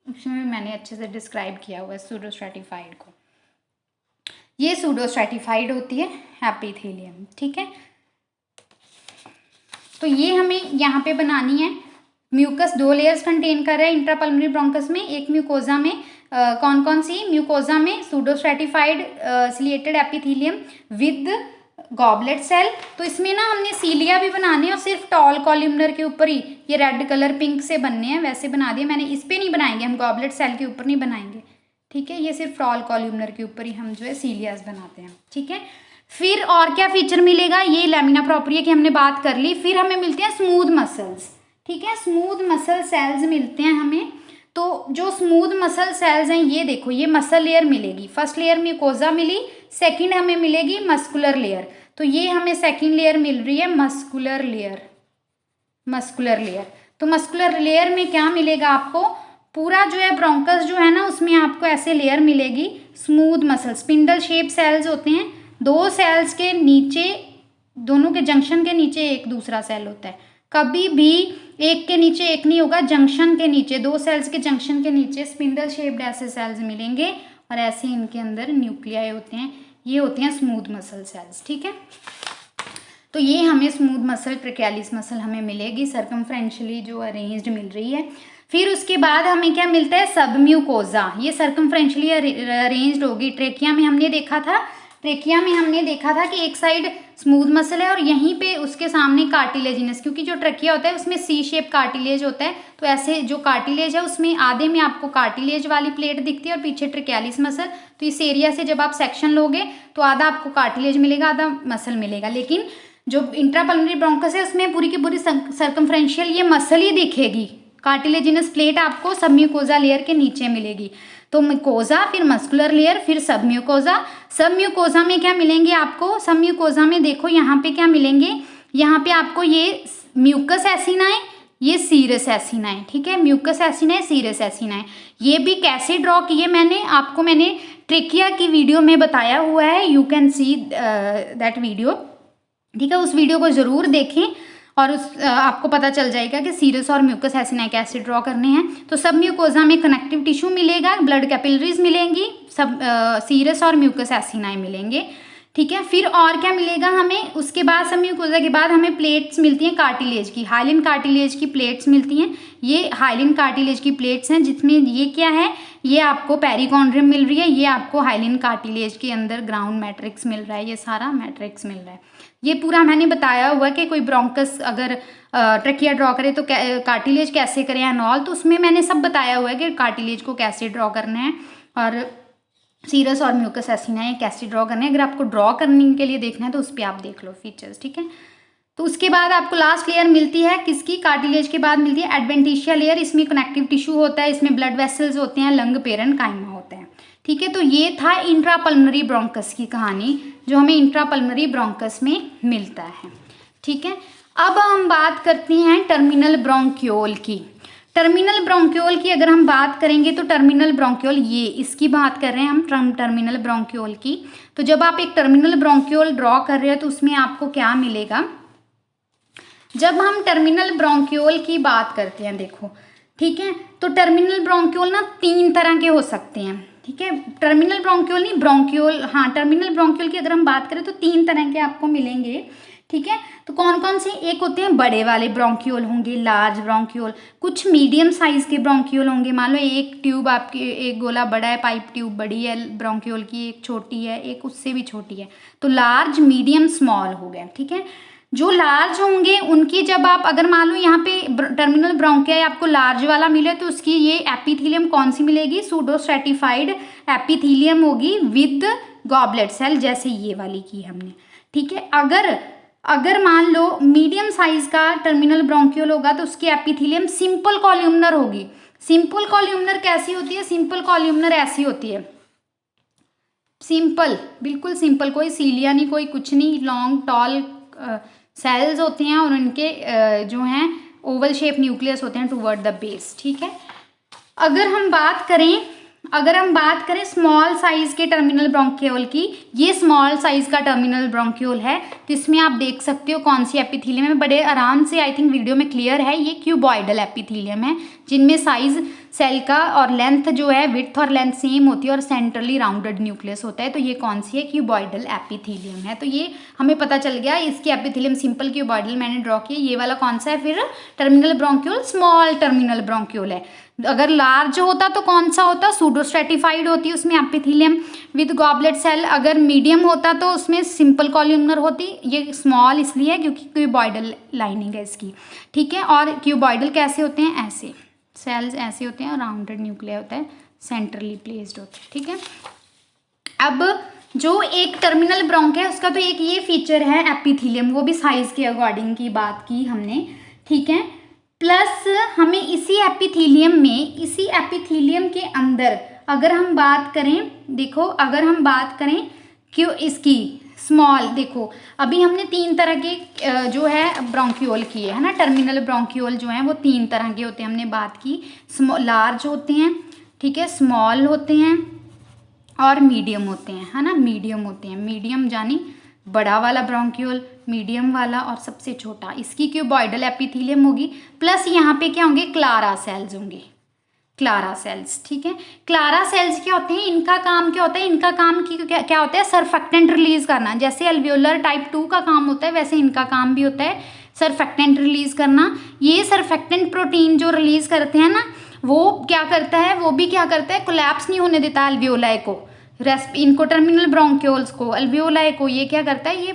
उसमें मैंने अच्छे से डिस्क्राइब किया हुआ है सूडोस्ट्रेटिफाइड को। ये सूडोस्ट्रेटिफाइड होती है एपिथेलियम, ठीक है। तो ये हमें यहाँ पे बनानी है। म्यूकस 2 लेयर्स कंटेन कर रहा है इंट्रापल्मोनरी ब्रोंकस में। एक म्यूकोजा में कौन कौन सी, म्यूकोजा में pseudostratified ciliated epithelium with goblet cell. तो इसमें ना हमने सीलिया भी बनाने हैं और सिर्फ टॉल कॉल्यूमनर के ऊपर ही, ये रेड कलर पिंक से बनने हैं, वैसे बना दिए मैंने। इस पे नहीं बनाएंगे हम, गॉबलेट सेल के ऊपर नहीं बनाएंगे, ठीक है। ये सिर्फ टॉल कॉल्यूमनर के ऊपर ही हम जो है सीलियास बनाते हैं, ठीक है। फिर और क्या फीचर मिलेगा, ये लैमिना प्रोप्रिया की हमने बात कर ली। फिर हमें मिलते हैं स्मूथ मसल्स, ठीक है। स्मूथ मसल सेल्स मिलते हैं हमें। तो जो स्मूथ मसल सेल्स हैं, ये देखो, ये मसल लेयर मिलेगी, फर्स्ट लेयर म्यूकोजा मिली, सेकंड हमें मिलेगी मस्कुलर लेयर। तो ये हमें सेकंड लेयर मिल रही है मस्कुलर लेयर, मस्कुलर लेयर। तो मस्कुलर लेयर में क्या मिलेगा आपको, पूरा जो है ब्रोंकस जो है ना, उसमें आपको ऐसे लेयर मिलेगी smooth muscle, spindle shape cells होते हैं, दो सेल्स के नीचे, दोनों के जंक्शन के नीचे एक दूसरा सेल होता है, कभी भी एक के नीचे एक नहीं होगा, जंक्शन के नीचे, दो सेल्स के जंक्शन के नीचे स्पिंडल शेप्ड ऐसे सेल्स मिलेंगे और ऐसे इनके अंदर न्यूक्लियाई होते हैं, ये होते हैं स्मूथ मसल सेल्स। ठीक है, तो ये हमें स्मूथ मसल, ट्रेकियालिस मसल हमें मिलेगी सर्कमफ्रेंशियली जो अरेंज्ड मिल रही है। फिर उसके बाद हमें क्या मिलता है, सब म्यूकोजा, ये सर्कमफ्रेंशियली अरेंज्ड होगी। ट्रेकिया में हमने देखा था, ट्रेकिया में हमने देखा था कि एक साइड स्मूथ मसल है और यहीं पे उसके सामने कार्टिलेजिनस, क्योंकि जो ट्रेकिया होता है उसमें सी शेप कार्टिलेज होता है, तो ऐसे जो कार्टिलेज है उसमें आधे में आपको कार्टिलेज वाली प्लेट दिखती है और पीछे ट्रेकियालिस मसल। तो इस एरिया से जब आप सेक्शन लोगे तो आधा आपको कार्टिलेज मिलेगा, आधा मसल मिलेगा। लेकिन जो इंट्रापल्मोनरी ब्रोंकस है उसमें पूरी की पूरी सर्कमफ्रेंशियल ये मसल ही दिखेगी, कार्टिलेजिनस प्लेट आपको सब म्यूकोजा लेयर के नीचे मिलेगी। तो म्यूकोजा, फिर मस्कुलर लेयर, फिर सब म्यूकोजा। सब म्यूकोजा में क्या मिलेंगे आपको, सब म्यूकोजा में देखो यहाँ पे क्या मिलेंगे, यहाँ पे आपको ये म्यूकस एसिनाए, ये सीरस एसिनाए। ठीक है, म्यूकस एसिनाए, सीरस एसिनाए। ये भी कैसे ड्रॉ किए मैंने ट्रेकिया की वीडियो में बताया हुआ है, you can see that video. ठीक है, उस वीडियो को जरूर देखें और आपको पता चल जाएगा कि सीरस और म्यूकस एसिनाई कैसे ड्रॉ करने हैं। तो सब म्यूकोजा में कनेक्टिव टिश्यू मिलेगा, ब्लड कैपिलरीज मिलेंगी, सब सीरस और म्यूकस एसिनाई मिलेंगे। ठीक है, फिर और क्या मिलेगा हमें, उसके बाद सब म्यूकोजा के बाद हमें प्लेट्स मिलती हैं कार्टिलेज की, हाइलिन कार्टिलेज की प्लेट्स मिलती हैं। ये हाइलिन कार्टिलेज की प्लेट्स हैं जिसमें ये क्या है, ये आपको पेरिकॉन्ड्रियम मिल रही है, ये आपको हाइलिन कार्टिलेज के अंदर ग्राउंड मैट्रिक्स मिल रहा है, ये सारा मैट्रिक्स मिल रहा है। ये पूरा मैंने बताया हुआ कि कोई ब्रोंकस अगर ट्रेकिया ड्रॉ करे तो कार्टिलेज कैसे करें एंड ऑल, तो उसमें मैंने सब बताया हुआ है कि कार्टिलेज को कैसे ड्रॉ करना है और सीरस और म्यूकस एसिनाई कैसे ड्रॉ करना है। अगर आपको ड्रॉ करने के लिए देखना है तो उस पर आप देख लो फीचर्स। ठीक है, तो उसके बाद आपको लास्ट लेयर मिलती है किसकी, कार्टिलेज के बाद मिलती है एडवेंटिशिया लेयर। इसमें कनेक्टिव टिश्यू होता है, इसमें ब्लड वेसल्स होते हैं, लंग पेरेन्काइमा होते हैं। ठीक है, तो ये था इंट्रापल्मोनरी ब्रोंकस की कहानी जो हमें इंट्रापल्मोनरी ब्रोंकस में मिलता है। ठीक है, अब हम बात करते हैं टर्मिनल ब्रोंक्यूल की। टर्मिनल ब्रोंक्यूल की अगर हम बात करेंगे तो टर्मिनल ब्रोंक्यूल, ये इसकी बात कर रहे हैं हम टर्मिनल ब्रोंक्यूल की। तो जब आप एक टर्मिनल ब्रोंक्यूल ड्रॉ कर रहे हो तो उसमें आपको क्या मिलेगा, जब हम टर्मिनल ब्रोंक्यूल की बात करते हैं, देखो ठीक है, तो टर्मिनल ब्रोंक्यूल ना तीन तरह के हो सकते हैं। ठीक है, टर्मिनल ब्रोंक्यूल नहीं, ब्रोंक्यूल, हाँ टर्मिनल ब्रोंक्यूल की अगर हम बात करें तो तीन तरह के आपको मिलेंगे। ठीक है, तो कौन कौन से, एक होते हैं बड़े वाले ब्रोंक्यूल होंगे, लार्ज ब्रोंक्यूल, कुछ मीडियम साइज के ब्रोंक्यूल होंगे। मान लो एक ट्यूब आपकी, एक गोला बड़ा है, पाइप ट्यूब बड़ी है ब्रोंक्यूल की, एक छोटी है, एक उससे भी छोटी है, तो लार्ज, मीडियम, स्मॉल हो गए। ठीक है, जो लार्ज होंगे उनकी जब आप, अगर मान लो यहाँ पे टर्मिनल ब्रोंकिया आपको लार्ज वाला मिले तो उसकी ये एपिथीलियम कौन सी मिलेगी, सूडो स्ट्रेटिफाइड एपिथीलियम होगी विद गॉबलेट सेल, जैसे ये वाली की हमने। ठीक है, अगर मान लो मीडियम साइज का टर्मिनल ब्रोंक्यूल होगा तो उसकी एपिथीलियम सिंपल कॉल्यूमनर होगी। सिंपल कॉल्यूमनर कैसी होती है, सिंपल कॉल्यूमनर ऐसी होती है, सिंपल, बिल्कुल सिंपल, कोई सीलिया नहीं, कोई कुछ नहीं, लॉन्ग टॉल सेल्स होते हैं और उनके जो हैं ओवल शेप न्यूक्लियस होते हैं टुवर्ड द बेस। ठीक है, अगर हम बात करें स्मॉल साइज के टर्मिनल ब्रोंक्यूल की, ये स्मॉल साइज का टर्मिनल ब्रोंक्यूल है, तो इसमें आप देख सकते हो कौन सी एपिथीलियम है, बड़े आराम से, आई थिंक वीडियो में क्लियर है, ये क्यूबॉइडल एपिथीलियम है जिनमें साइज सेल का और लेंथ जो है, विड्थ और लेंथ सेम होती है और सेंट्रली राउंडेड न्यूक्लियस होता है। तो ये कौन सी है, क्यूबॉइडल एपिथीलियम है। तो ये हमें पता चल गया, इसकी एपिथीलियम सिंपल क्यूबॉइडल मैंने ड्रॉ किया। ये वाला कौन सा है फिर, terminal bronchiole, small terminal bronchiole है। अगर लार्ज होता तो कौन सा होता, सूडो स्ट्रेटिफाइड होती, उसमें एपिथीलियम विद गॉबलेट सेल। अगर मीडियम होता तो उसमें सिंपल कॉल्यूमनर होती, ये स्मॉल इसलिए है क्योंकि क्यूबॉइडल लाइनिंग है इसकी। ठीक है, और क्यूबॉइडल कैसे होते हैं, ऐसे सेल्स ऐसे होते हैं और राउंडेड न्यूक्लिया होता है, सेंट्रली प्लेस्ड होता है। ठीक है, अब जो एक टर्मिनल ब्रोंक है उसका तो एक ये फीचर है एपिथीलियम, वो भी साइज के अकॉर्डिंग की बात की हमने। ठीक है, प्लस हमें इसी एपिथीलियम के अंदर अगर हम बात करें, देखो अगर हम बात करें क्यों इसकी स्मॉल, देखो अभी हमने 3 तरह के जो है ब्रोंक्यूल किए है ना, टर्मिनल ब्रोंक्यूल जो हैं वो 3 तरह के होते हैं, हमने बात की। लार्ज होते हैं, ठीक है, स्मॉल होते हैं और मीडियम होते हैं, है ना, मीडियम होते हैं। मीडियम यानी बड़ा वाला ब्रोंक्यूल, मीडियम वाला और सबसे छोटा, इसकी क्यूबॉइडल एपिथीलियम होगी। प्लस यहाँ पे क्या होंगे, क्लारा सेल्स होंगे, क्लारा सेल्स, ठीक है। क्लारा सेल्स क्या होते हैं, इनका काम क्या होता है, इनका काम क्या होता है, सरफेक्टेंट रिलीज करना। जैसे अल्वियोलर टाइप 2 का काम होता है वैसे इनका काम भी होता है सरफेक्टेंट रिलीज करना। ये सरफेक्टेंट प्रोटीन जो रिलीज करते हैं ना, वो क्या करता है, वो भी क्या करता है, कोलैप्स नहीं होने देता अल्वियोलाई को, इनको टर्मिनल ब्रोंक्यूल्स को, अल्वियोलाई को, ये क्या करता है, ये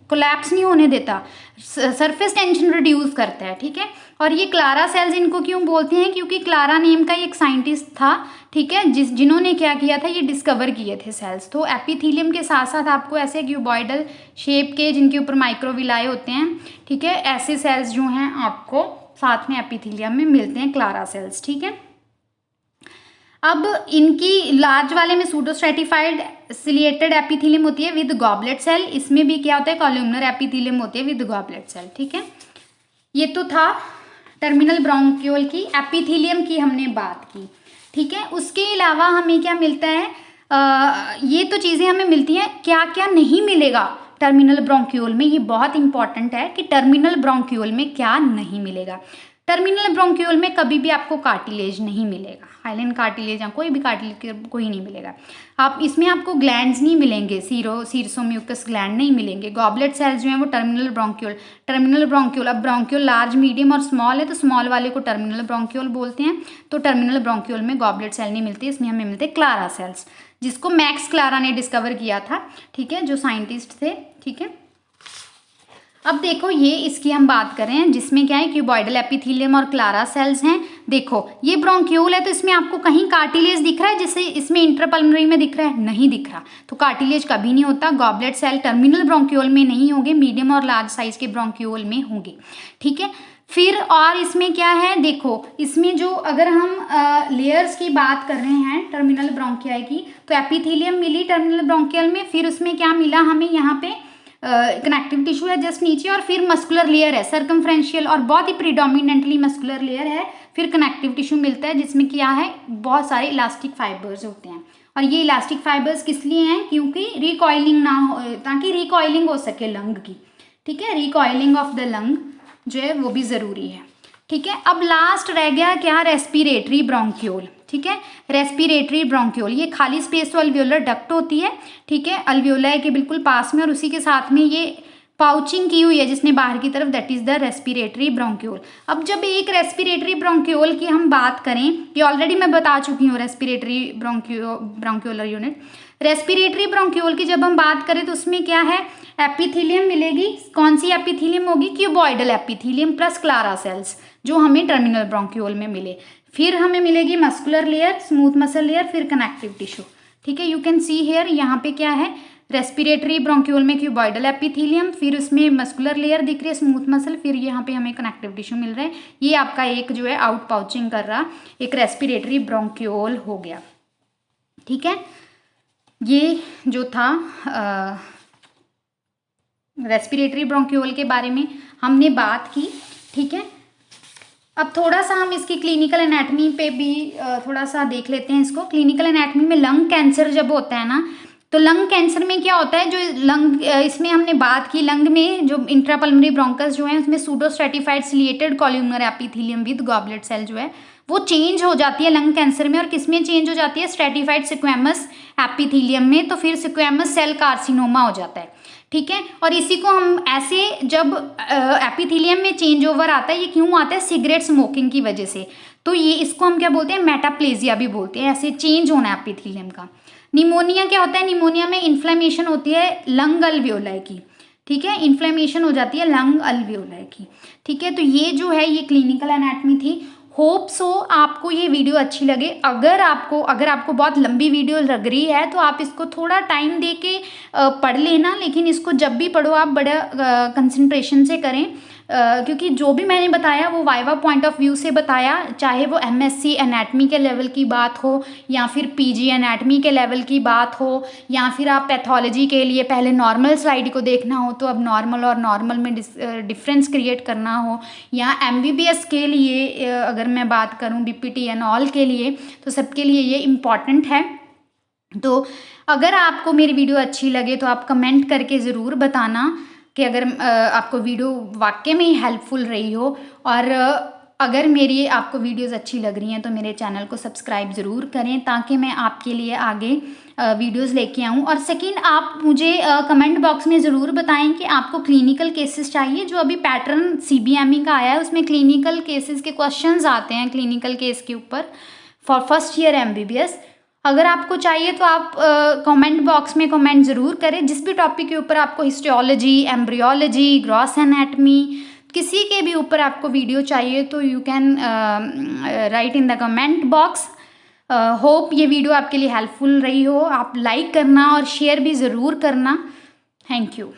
कोलैप्स नहीं होने देता, सरफेस टेंशन रिड्यूस करता है, ठीक है। और ये क्लारा सेल्स इनको क्यों बोलते हैं, क्योंकि क्लारा नेम का एक साइंटिस्ट था, ठीक है, जिन्होंने क्या किया था, ये डिस्कवर किए थे सेल्स। तो एपिथीलियम के साथ साथ आपको ऐसे क्यूबॉइडल शेप के जिनके ऊपर माइक्रोविलाई होते हैं, ठीक है, ऐसे सेल्स जो हैं आपको साथ में एपिथीलियम में मिलते हैं, क्लारा सेल्स, ठीक है। अब इनकी लार्ज वाले में सूडोस्ट्रेटिफाइड सिलिएटेड एपिथीलियम होती है विद गॉबलेट सेल, इसमें भी क्या होता है, कॉलमनर एपिथीलियम होती है विद गॉबलेट सेल, ठीक है। ये तो था टर्मिनल ब्रोंक्यूल की, एपिथीलियम की हमने बात की, ठीक है। उसके अलावा हमें क्या मिलता है, ये तो चीज़ें हमें मिलती हैं, क्या क्या नहीं मिलेगा टर्मिनल ब्रोंक्यूल में, ये बहुत इंपॉर्टेंट है कि टर्मिनल ब्रोंक्यूल में क्या नहीं मिलेगा। टर्मिनल ब्रोंक्यूल में कभी भी आपको कार्टिलेज नहीं मिलेगा, हाइलन कार्टिलेज या कोई भी कार्टिलेज कोई नहीं मिलेगा। आप इसमें आपको ग्लैंड्स नहीं मिलेंगे, सीरसोम्यूकस ग्लैंड नहीं मिलेंगे। गॉबलेट सेल्स जो हैं वो टर्मिनल ब्रोंक्यूल, अब ब्रोंक्यूल लार्ज, मीडियम और स्मॉल है, तो स्मॉल वाले को टर्मिनल ब्रोंक्यूल बोलते हैं। तो टर्मिनल ब्रोंक्यूल में गॉबलेट सेल नहीं मिलती, इसमें हमें मिलते क्लारा सेल्स, जिसको मैक्स क्लारा ने डिस्कवर किया था, ठीक है, जो साइंटिस्ट थे, ठीक है। अब देखो ये इसकी हम बात करें जिसमें क्या है, क्यूबॉइडल एपिथीलियम और क्लारा सेल्स हैं। देखो ये ब्रोंक्यूल है, तो इसमें आपको कहीं कार्टिलेज दिख रहा है, जिससे इसमें इंट्रापल्मोनरी में दिख रहा है, नहीं दिख रहा, तो कार्टिलेज कभी नहीं होता। गॉबलेट सेल टर्मिनल ब्रोंक्यूल में नहीं होंगे, मीडियम और लार्ज साइज के ब्रोंक्यूल में होंगे, ठीक है। फिर और इसमें क्या है, देखो इसमें जो अगर हम लेयर्स की बात कर रहे हैं टर्मिनल ब्रोंकियाई की, तो एपिथीलियम मिली टर्मिनल ब्रोंकियल में, फिर उसमें क्या मिला हमें, यहाँ पे कनेक्टिव टिश्यू है जस्ट नीचे, और फिर मस्कुलर लेयर है सर्कमफ्रेंशियल, और बहुत ही प्रीडोमिनेंटली मस्कुलर लेयर है, फिर कनेक्टिव टिश्यू मिलता है जिसमें क्या है, बहुत सारे इलास्टिक फाइबर्स होते हैं। और ये इलास्टिक फाइबर्स किस लिए हैं, क्योंकि रिकॉइलिंग ना हो, ताकि रिकॉइलिंग हो सके लंग की, ठीक है, रिकॉइलिंग ऑफ द लंग जो है वो भी ज़रूरी है, ठीक है। अब लास्ट रह गया क्या, रेस्पिरेटरी ब्रोंक्यूल, ठीक है, रेस्पिरेटरी ब्रोंक्यूल, ये खाली स्पेस तो अल्वियोलर डक्ट होती है, ठीक है, अल्वियोलाई के बिल्कुल पास में, और उसी के साथ में ये पाउचिंग की हुई है जिसने बाहर की तरफ, that is the respiratory bronchiole. अब जब एक रेस्पिरेटरी ब्रोंक्यूल की हम बात करें, ये ऑलरेडी मैं बता चुकी हूँ, रेस्पिरेटरी ब्रोंक्यूलर यूनिट, रेस्पिरेटरी ब्रोंक्यूल की जब हम बात करें तो उसमें क्या है, एपिथीलियम मिलेगी, कौन सी एपिथीलियम होगी, cuboidal epithelium plus Clara cells, जो हमें टर्मिनल ब्रोंक्यूल में मिले। फिर हमें मिलेगी muscular layer, smooth muscle layer, फिर कनेक्टिव टिश्यू, ठीक है। यू कैन सी हेयर, यहाँ पे क्या है, रेस्पिरेटरी ब्रोंक्यूल में क्यूबॉइडल एपिथीलियम, फिर उसमें मस्कुलर लेयर दिख रही है, स्मूथ मसल, फिर यहाँ पे हमें कनेक्टिव टिश्यू मिल रहा है। ये आपका एक जो है आउट पाउचिंग कर रहा एक रेस्पिरेटरी ब्रोंक्यूल हो गया, ठीक है। ये जो था रेस्पिरेटरी ब्रोंक्यूल के बारे में हमने बात की, ठीक है। अब थोड़ा सा हम इसकी क्लिनिकल एनाटमी पे भी थोड़ा सा देख लेते हैं इसको। क्लिनिकल एनाटमी में लंग कैंसर जब होता है ना, तो लंग कैंसर में क्या होता है, जो लंग इसमें हमने बात की, लंग में जो इंट्रापल्मोनरी ब्रोंकस जो है उसमें pseudostratified ciliated columnar epithelium with goblet cell जो है वो चेंज हो जाती है लंग कैंसर में। और किसमें चेंज हो जाती है, स्ट्रेटिफाइड स्क्वैमस एपिथीलियम में, तो फिर स्क्वैमस सेल कार्सिनोमा हो जाता है, ठीक है। और इसी को हम ऐसे जब एपिथीलियम में चेंज ओवर आता है, ये क्यों आता है, सिगरेट स्मोकिंग की वजह से, तो ये इसको हम क्या बोलते हैं, मेटाप्लेजिया भी बोलते हैं, ऐसे चेंज होना एपिथीलियम का। निमोनिया क्या होता है, निमोनिया में इन्फ्लेमेशन होती है लंग अल्वियोलाई की, ठीक है, इन्फ्लेमेशन हो जाती है लंग अल्वियोलाई की, ठीक है। तो ये जो है ये क्लिनिकल एनाटमी थी। होप सो आपको ये वीडियो अच्छी लगे। अगर आपको बहुत लंबी वीडियो लग रही है तो आप इसको थोड़ा टाइम दे के पढ़ लेना, लेकिन इसको जब भी पढ़ो आप बड़ा कंसंट्रेशन से करें, क्योंकि जो भी मैंने बताया वो वाइवा पॉइंट ऑफ व्यू से बताया, चाहे वो एमएससी एनाटमी के लेवल की बात हो या फिर पीजी एनाटमी के लेवल की बात हो, या फिर आप पैथोलॉजी के लिए पहले नॉर्मल स्लाइड को देखना हो तो अब नॉर्मल और नॉर्मल में डिफरेंस क्रिएट करना हो, या एमबीबीएस के लिए अगर मैं बात करूं बीपीटी एंड ऑल के लिए, तो सबके लिए ये इम्पॉर्टेंट है। तो अगर आपको मेरी वीडियो अच्छी लगे तो आप कमेंट करके ज़रूर बताना कि अगर आपको वीडियो वाकई में ही हेल्पफुल रही हो, और अगर मेरी आपको वीडियोस अच्छी लग रही हैं तो मेरे चैनल को सब्सक्राइब ज़रूर करें ताकि मैं आपके लिए आगे वीडियोस लेके आऊँ। और सेकंड, आप मुझे कमेंट बॉक्स में ज़रूर बताएं कि आपको क्लिनिकल केसेस चाहिए। जो अभी पैटर्न सीबीएमई का आया है उसमें क्लिनिकल केसेस के क्वेश्चंस आते हैं क्लिनिकल केस के ऊपर फॉर फर्स्ट ईयर एमबीबीएस। अगर आपको चाहिए तो आप कमेंट बॉक्स में कमेंट ज़रूर करें। जिस भी टॉपिक के ऊपर आपको हिस्टोलॉजी, एम्ब्रियोलॉजी, ग्रॉस एनाटमी, किसी के भी ऊपर आपको वीडियो चाहिए तो you can write in the comment box. Hope ये वीडियो आपके लिए हेल्पफुल रही हो। आप लाइक करना और शेयर भी ज़रूर करना। Thank you.